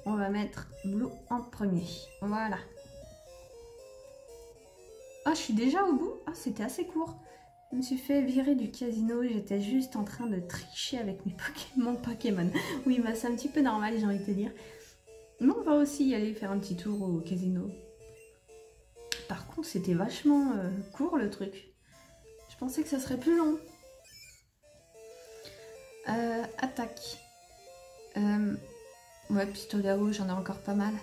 On va mettre Blue en premier. Voilà. Ah, je suis déjà au bout. Ah, c'était assez court. Je me suis fait virer du casino. J'étais juste en train de tricher avec mon Pokémon. Oui, bah c'est un petit peu normal, j'ai envie de te dire. Mais on va aussi y aller faire un petit tour au casino. Par contre, c'était vachement court le truc. Je pensais que ça serait plus long. Attaque. Ouais, pistolet à eau, j'en ai encore pas mal.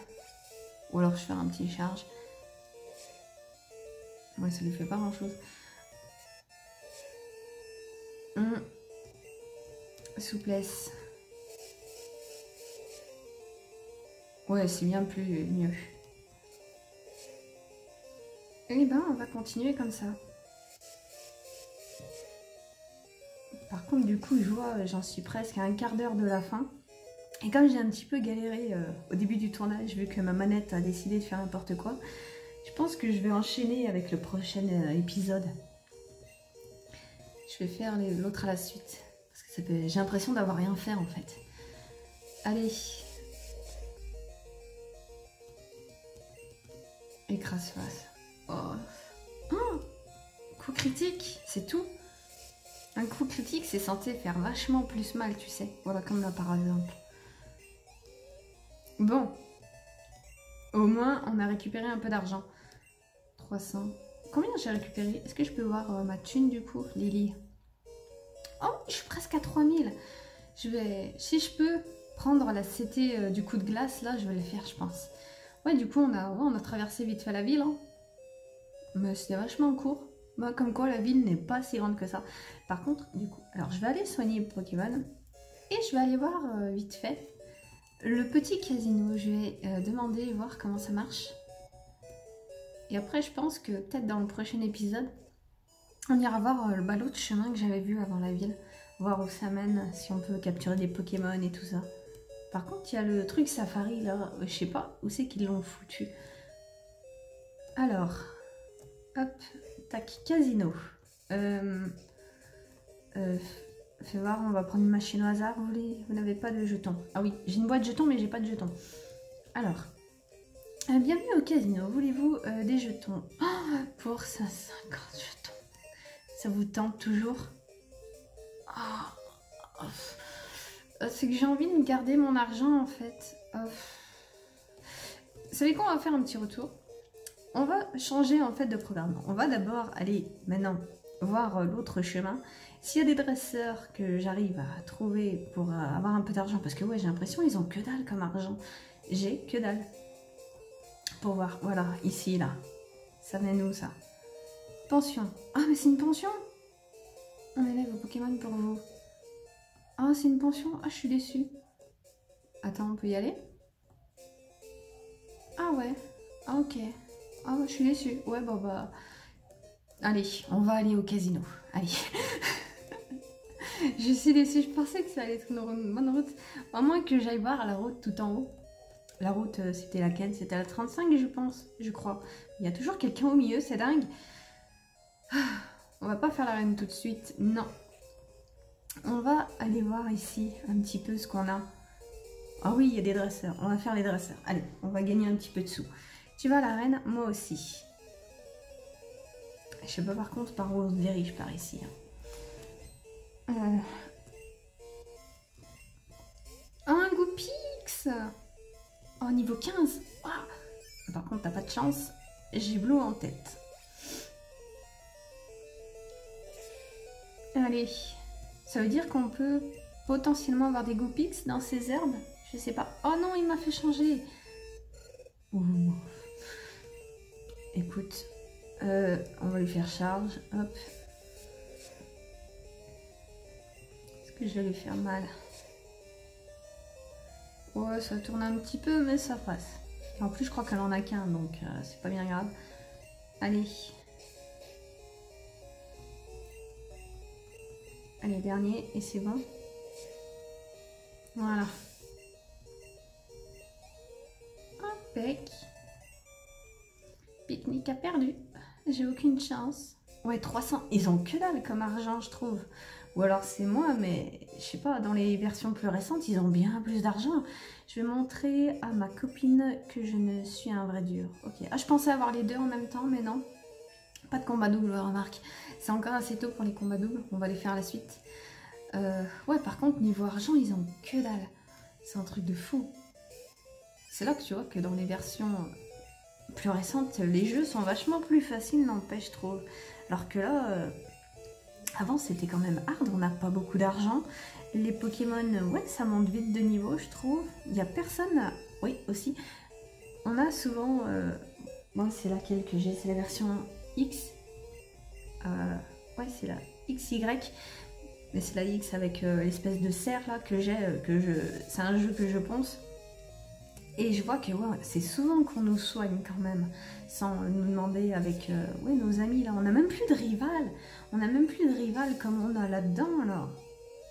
Ou alors je fais un petit charge. Ouais, ça lui fait pas grand chose. Souplesse. Ouais, c'est bien mieux. Et ben, on va continuer comme ça. Par contre, du coup, je vois, j'en suis presque à un quart d'heure de la fin. Et comme j'ai un petit peu galéré au début du tournage, vu que ma manette a décidé de faire n'importe quoi, je pense que je vais enchaîner avec le prochain épisode. Je vais faire l'autre à la suite. Parce que j'ai l'impression d'avoir rien fait en fait. Allez. Écrase-face. Oh. Coup critique, c'est tout. Un coup critique, c'est censé faire vachement plus mal, tu sais. Voilà, comme là par exemple. Bon. Au moins, on a récupéré un peu d'argent. 300. Combien j'ai récupéré? Est-ce que je peux voir ma thune du coup, Lily? Oh, je suis presque à 3000. Si je peux prendre la CT du coup de glace, là, je vais le faire, je pense. Ouais, du coup, on a traversé vite fait la ville. Hein. Mais c'était vachement court. Bah, comme quoi, la ville n'est pas si grande que ça. Par contre, du coup, alors je vais aller soigner Pokémon. Et je vais aller voir vite fait le petit casino. Je vais demander, voir comment ça marche. Et après, je pense que peut-être dans le prochain épisode, on ira voir l'autre chemin que j'avais vu avant la ville. Voir où ça mène, si on peut capturer des Pokémon et tout ça. Par contre, il y a le truc safari là, je sais pas où c'est qu'ils l'ont foutu. Alors, hop, tac, casino. Fais voir, on va prendre une machine au hasard. Vous n'avez pas de jetons. Ah oui, j'ai une boîte de jetons, mais j'ai pas de jetons. Alors, bienvenue au casino. Voulez-vous des jetons? Oh, pour 150 jetons. Ça vous tente toujours? Oh. C'est que j'ai envie de garder mon argent en fait. Vous savez quoi, on va faire un petit retour. On va changer en fait de programme. On va d'abord aller maintenant voir l'autre chemin. S'il y a des dresseurs que j'arrive à trouver pour avoir un peu d'argent, parce que ouais, j'ai l'impression ils ont que dalle comme argent. J'ai que dalle. Pour voir, voilà, ici, là. Ça mène où ça? Pension. Ah, mais c'est une pension? On élève vos Pokémon pour vous. Ah, c'est une pension? Ah, je suis déçue. Attends, on peut y aller? Ah ouais. Ah, ok. Ah, je suis déçue. Ouais, bon, bah... Allez, on va aller au casino. Allez. Je suis déçue. Je pensais que ça allait être une bonne route. À moins que j'aille voir la route tout en haut. La route, c'était laquelle? C'était la 35, je pense. Je crois. Il y a toujours quelqu'un au milieu, c'est dingue. On va pas faire la reine tout de suite. Non. On va aller voir ici un petit peu ce qu'on a. Ah oui, il y a des dresseurs. On va faire les dresseurs. Allez, on va gagner un petit peu de sous. Tu vas à la reine? Moi aussi. Je sais pas par contre par où on se dirige par ici. Un Goupix! Oh, niveau 15. Oh. Par contre, t'as pas de chance. J'ai Blue en tête. Allez. Ça veut dire qu'on peut potentiellement avoir des Goupix dans ces herbes? Je sais pas. Oh non, il m'a fait changer. Ouh. Écoute, on va lui faire charge. Hop. Est-ce que je vais lui faire mal? Ouais, ça tourne un petit peu, mais ça passe. En plus, je crois qu'elle en a qu'un, donc c'est pas bien grave. Allez. Allez, dernier, et c'est bon. Voilà. Impec. Pique-nique a perdu. J'ai aucune chance. Ouais, 300. Ils ont que dalle comme argent, je trouve. Ou alors c'est moi, mais je sais pas, dans les versions plus récentes, ils ont bien plus d'argent. Je vais montrer à ma copine que je ne suis un vrai dur. Ok. Ah, je pensais avoir les deux en même temps, mais non. Pas de combat double, remarque. C'est encore assez tôt pour les combats doubles. On va les faire à la suite. Ouais, par contre, niveau argent, ils ont que dalle. C'est un truc de fou. C'est là que tu vois que dans les versions plus récentes, les jeux sont vachement plus faciles, n'empêche, je trouve. Alors que là, avant, c'était quand même hard, on n'a pas beaucoup d'argent. Les Pokémon, ouais, ça monte vite de niveau, je trouve. Il n'y a personne... Oui, aussi. On a souvent... Moi, c'est laquelle que j'ai? C'est la version X. Ouais, c'est la XY. Mais c'est la X avec l'espèce de cerf là que j'ai, c'est un jeu que je pense. Et je vois que ouais, c'est souvent qu'on nous soigne quand même, sans nous demander avec ouais, nos amis là. On n'a même plus de rival. On n'a même plus de rival comme on a là-dedans là.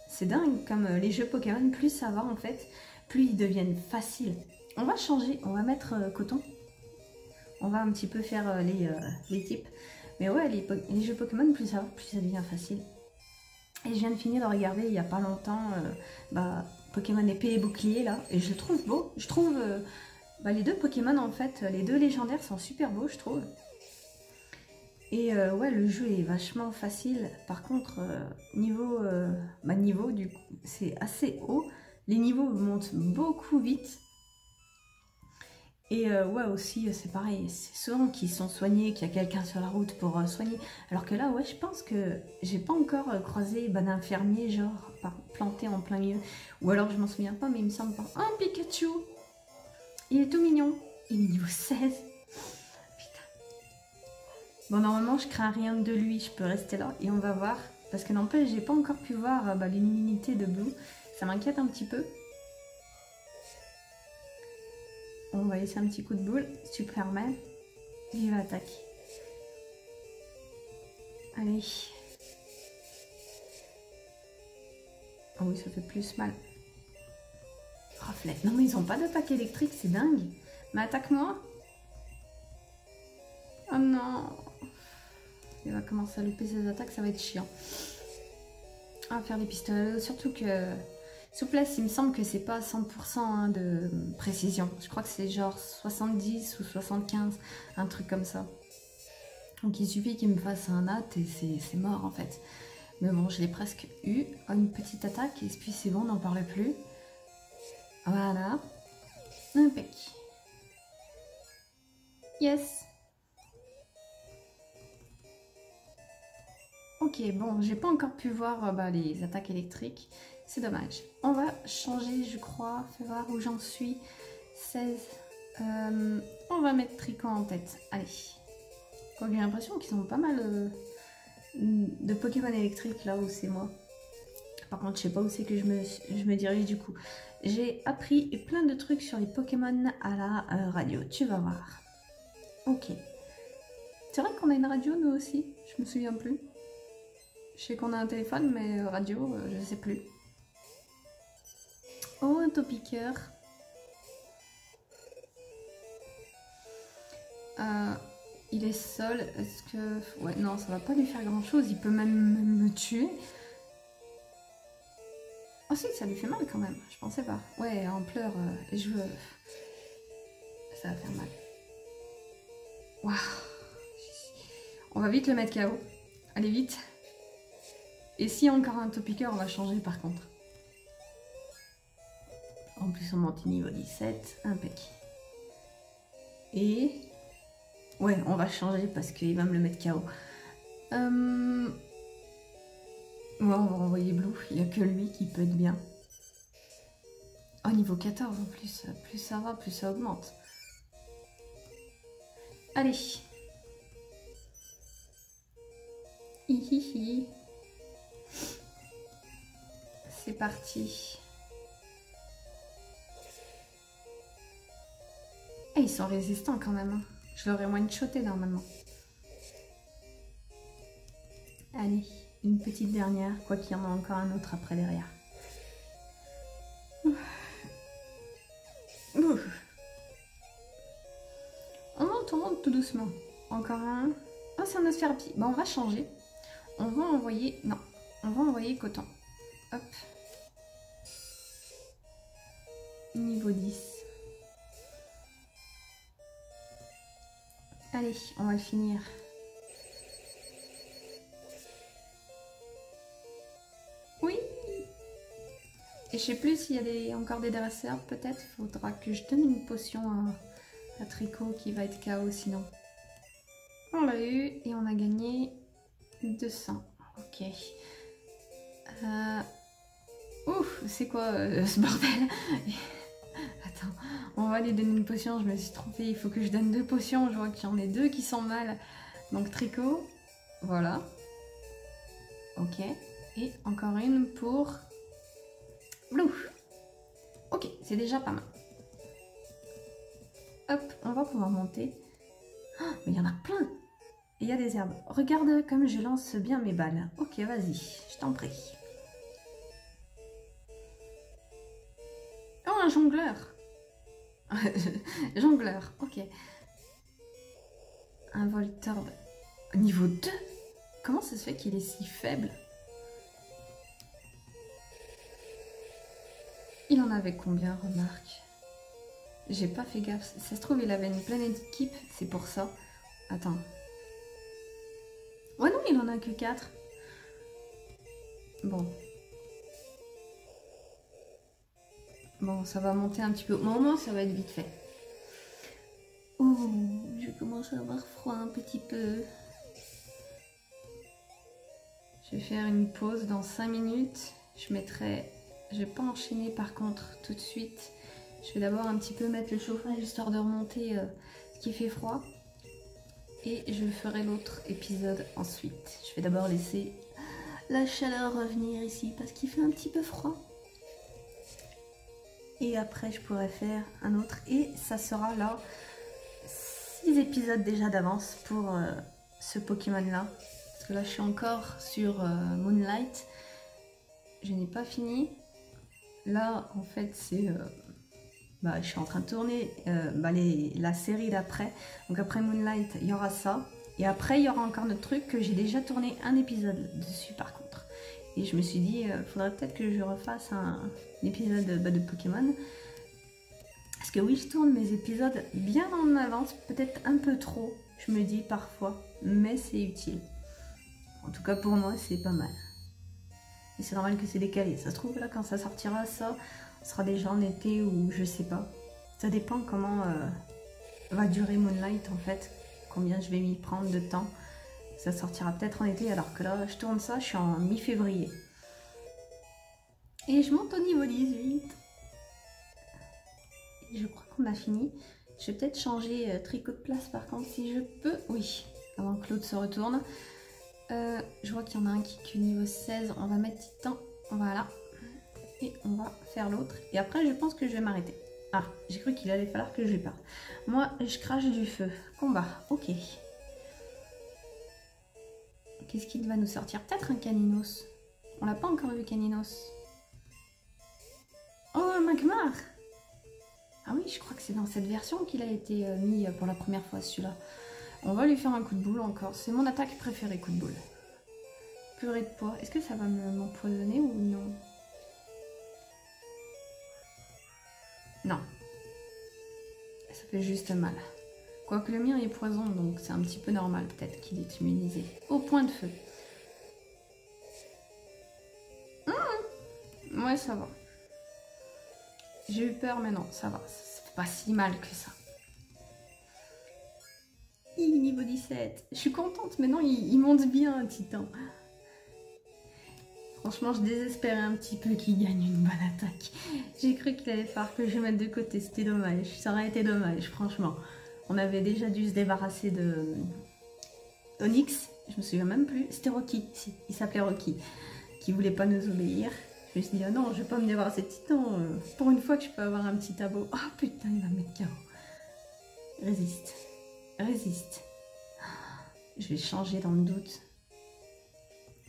C'est dingue comme les jeux Pokémon, plus ça va en fait, plus ils deviennent faciles. On va changer, on va mettre coton. On va un petit peu faire les types. Mais ouais, les jeux Pokémon, plus ça va, plus ça devient facile. Et je viens de finir de regarder il n'y a pas longtemps Pokémon épée et bouclier là. Et je le trouve beau. Je trouve les deux Pokémon en fait, les deux légendaires sont super beaux je trouve. Et ouais, le jeu est vachement facile. Par contre, niveau du coup, c'est assez haut. Les niveaux montent beaucoup vite. Et ouais, aussi, c'est pareil, c'est souvent qu'ils sont soignés, qu'il y a quelqu'un sur la route pour soigner. Alors que là, ouais, je pense que j'ai pas encore croisé d'infirmier, genre, planté en plein milieu. Ou alors, je m'en souviens pas, mais il me semble pas. Oh, Pikachu! Il est tout mignon. Il est niveau 16. Putain. Bon, normalement, je crains rien de lui. Je peux rester là et on va voir. Parce que n'empêche, j'ai pas encore pu voir l'immunité de Blue. Ça m'inquiète un petit peu. On va laisser un petit coup de boule, si tu permets. Il va attaquer. Allez. Oh oui, ça fait plus mal. Raflet. Non mais ils ont pas d'attaque électrique, c'est dingue. Mais attaque-moi. Oh non. Il va commencer à louper ses attaques, ça va être chiant. On va faire des pistolets, surtout que... Souplesse, il me semble que c'est pas 100% hein, de précision. Je crois que c'est genre 70 ou 75, un truc comme ça. Donc il suffit qu'il me fasse un nat et c'est mort en fait. Mais bon, je l'ai presque eu. Oh, une petite attaque et puis c'est bon, on n'en parle plus. Voilà. Impec. Yes. Ok, bon, j'ai pas encore pu voir les attaques électriques. C'est dommage. On va changer, je crois. Fais voir où j'en suis. 16. On va mettre Tricot en tête. Allez. J'ai l'impression qu'ils ont pas mal de Pokémon électriques là où c'est moi. Par contre, je sais pas où c'est que je me dirige du coup. J'ai appris plein de trucs sur les Pokémon à la radio. Tu vas voir. Ok. C'est vrai qu'on a une radio nous aussi. Je me souviens plus. Je sais qu'on a un téléphone, mais radio, je sais plus. Oh, un Topiqueur. Il est seul. Est-ce que... Ouais, non, ça va pas lui faire grand-chose. Il peut même me tuer. Oh si, ça lui fait mal quand même. Je pensais pas. Ouais, en pleurs, je veux... Ça va faire mal. Waouh. On va vite le mettre KO. Allez, vite. Et s'il y a encore un Topiqueur, on va changer par contre. En plus, on monte niveau 17. Impec. Et... Ouais, on va changer parce qu'il va me le mettre KO. Ouais, on va envoyer Blue. Il n'y a que lui qui peut être bien. Oh, niveau 14 en plus. Plus ça va, plus ça augmente. Allez. Hihihi. C'est parti. Et ils sont résistants quand même. Hein. Je l'aurais one-shoté normalement. Allez, une petite dernière, quoi qu'il y en a encore un autre après derrière. Ouf. Ouf. On monte tout doucement. Encore un. Oh, c'est un Osferpi. Bon, on va changer. On va envoyer... Non, on va envoyer coton. Hop. Niveau 10. Allez, on va le finir. Oui. Et je sais plus s'il y a encore des dresseurs, peut-être. Faudra que je donne une potion à Tricot qui va être KO sinon. On l'a eu et on a gagné 200. Ok. Ouf, c'est quoi ce bordel? Attends, on va lui donner une potion, je me suis trompée, il faut que je donne 2 potions, je vois qu'il y en a 2 qui sont mal. Donc Tricot, voilà. Ok, et encore une pour Blue. Ok, c'est déjà pas mal. Hop, on va pouvoir monter. Oh, mais il y en a plein. Et il y a des herbes. Regarde comme je lance bien mes balles. Ok, vas-y, je t'en prie. Oh, un jongleur. Jongleur, ok. Un Voltorb. Niveau 2. Comment ça se fait qu'il est si faible? Il en avait combien, remarque? J'ai pas fait gaffe. Ça se trouve, il avait une pleine équipe, c'est pour ça. Attends. Ouais, non, il en a que 4. Bon. Bon, ça va monter un petit peu. Au moment, ça va être vite fait. Oh, je commence à avoir froid un petit peu. Je vais faire une pause dans 5 minutes. Je mettrai... Je vais pas enchaîner par contre tout de suite. Je vais d'abord un petit peu mettre le chauffage histoire de remonter ce qui fait froid. Et je ferai l'autre épisode ensuite. Je vais d'abord laisser la chaleur revenir ici parce qu'il fait un petit peu froid. Et après je pourrai faire un autre. Et ça sera là 6 épisodes déjà d'avance pour ce Pokémon là. Parce que là je suis encore sur Moonlight. Je n'ai pas fini. Là en fait c'est... je suis en train de tourner la série d'après. Donc après Moonlight, il y aura ça. Et après, il y aura encore notre truc que j'ai déjà tourné un épisode dessus par contre. Et je me suis dit, faudrait peut-être que je refasse un épisode de Pokémon. Parce que oui, je tourne mes épisodes bien en avance, peut-être un peu trop, je me dis parfois. Mais c'est utile. En tout cas pour moi, c'est pas mal. Et c'est normal que c'est décalé. Ça se trouve là, quand ça sortira, ça sera déjà en été ou je sais pas. Ça dépend comment va durer Moonlight en fait. Combien je vais m'y prendre de temps. Ça sortira peut-être en été alors que là je tourne ça, je suis en mi-février. Et je monte au niveau 18. Et je crois qu'on a fini. Je vais peut-être changer Tricot de place par contre si je peux. Oui, avant que l'autre se retourne. Je vois qu'il y en a un qui est au niveau 16. On va mettre Titan. Voilà. Et on va faire l'autre. Et après, je pense que je vais m'arrêter. Ah, j'ai cru qu'il allait falloir que je lui parle. Moi, je crache du feu. Combat, ok. Qu'est-ce qu'il va nous sortir? Peut-être un Caninos. On l'a pas encore vu, Caninos. Oh, un Magmar! Ah oui, je crois que c'est dans cette version qu'il a été mis pour la première fois, celui-là. On va lui faire un coup de boule encore. C'est mon attaque préférée, coup de boule. Purée de poids. Est-ce que ça va m'empoisonner ou non? Non. Ça fait juste mal. Quoique le mien est poison, donc c'est un petit peu normal peut-être qu'il est immunisé. Au point de feu. Ouais, ça va. J'ai eu peur, mais non, ça va. Ça fait pas si mal que ça. Niveau 17. Je suis contente, maintenant il monte bien, Titan. Franchement, je désespérais un petit peu qu'il gagne une bonne attaque. J'ai cru qu'il allait falloir que je mette de côté, c'était dommage. Ça aurait été dommage, franchement. On avait déjà dû se débarrasser de Onyx, je me souviens même plus. C'était Rocky, si, il s'appelait Rocky, qui voulait pas nous obéir. Je me suis dit, oh non, je vais pas me débarrasser de Titan. Pour une fois que je peux avoir un petit abo. Oh putain, il va me mettre KO. Résiste. Résiste. Je vais changer dans le doute.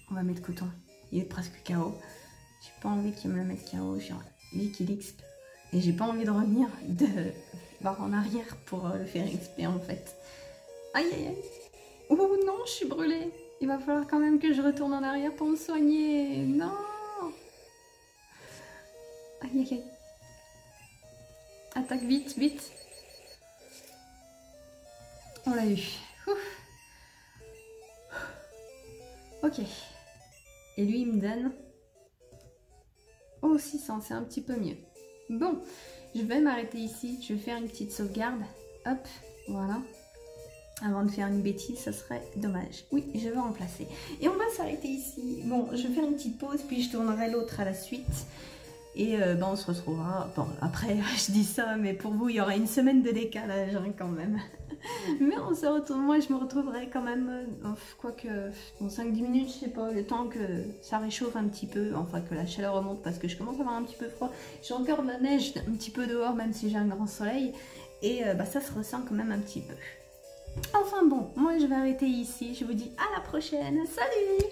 On va mettre coton. Il est presque KO. J'ai pas envie qu'il me le mette KO. J'ai envie qu'il XP. Et j'ai pas envie de revenir en arrière pour le faire XP en fait. Aïe aïe aïe. Oh non, je suis brûlée. Il va falloir quand même que je retourne en arrière pour me soigner. Non. Aïe aïe aïe. Attaque vite, vite. On l'a eu. Ouf. Ok. Et lui, il me donne... Oh, 600, c'est un petit peu mieux. Bon, je vais m'arrêter ici. Je vais faire une petite sauvegarde. Hop, voilà. Avant de faire une bêtise, ça serait dommage. Oui, je vais remplacer. Et on va s'arrêter ici. Bon, je vais faire une petite pause, puis je tournerai l'autre à la suite. Et on se retrouvera... Bon, après, je dis ça, mais pour vous, il y aura une semaine de décalage hein, quand même. Mais on se retrouve, moi je me retrouverai quand même, quoique, dans 5-10 minutes, je sais pas, le temps que ça réchauffe un petit peu, enfin que la chaleur remonte parce que je commence à avoir un petit peu froid. J'ai encore de la neige un petit peu dehors, même si j'ai un grand soleil, et ça se ressent quand même un petit peu. Enfin bon, moi je vais arrêter ici, je vous dis à la prochaine, salut!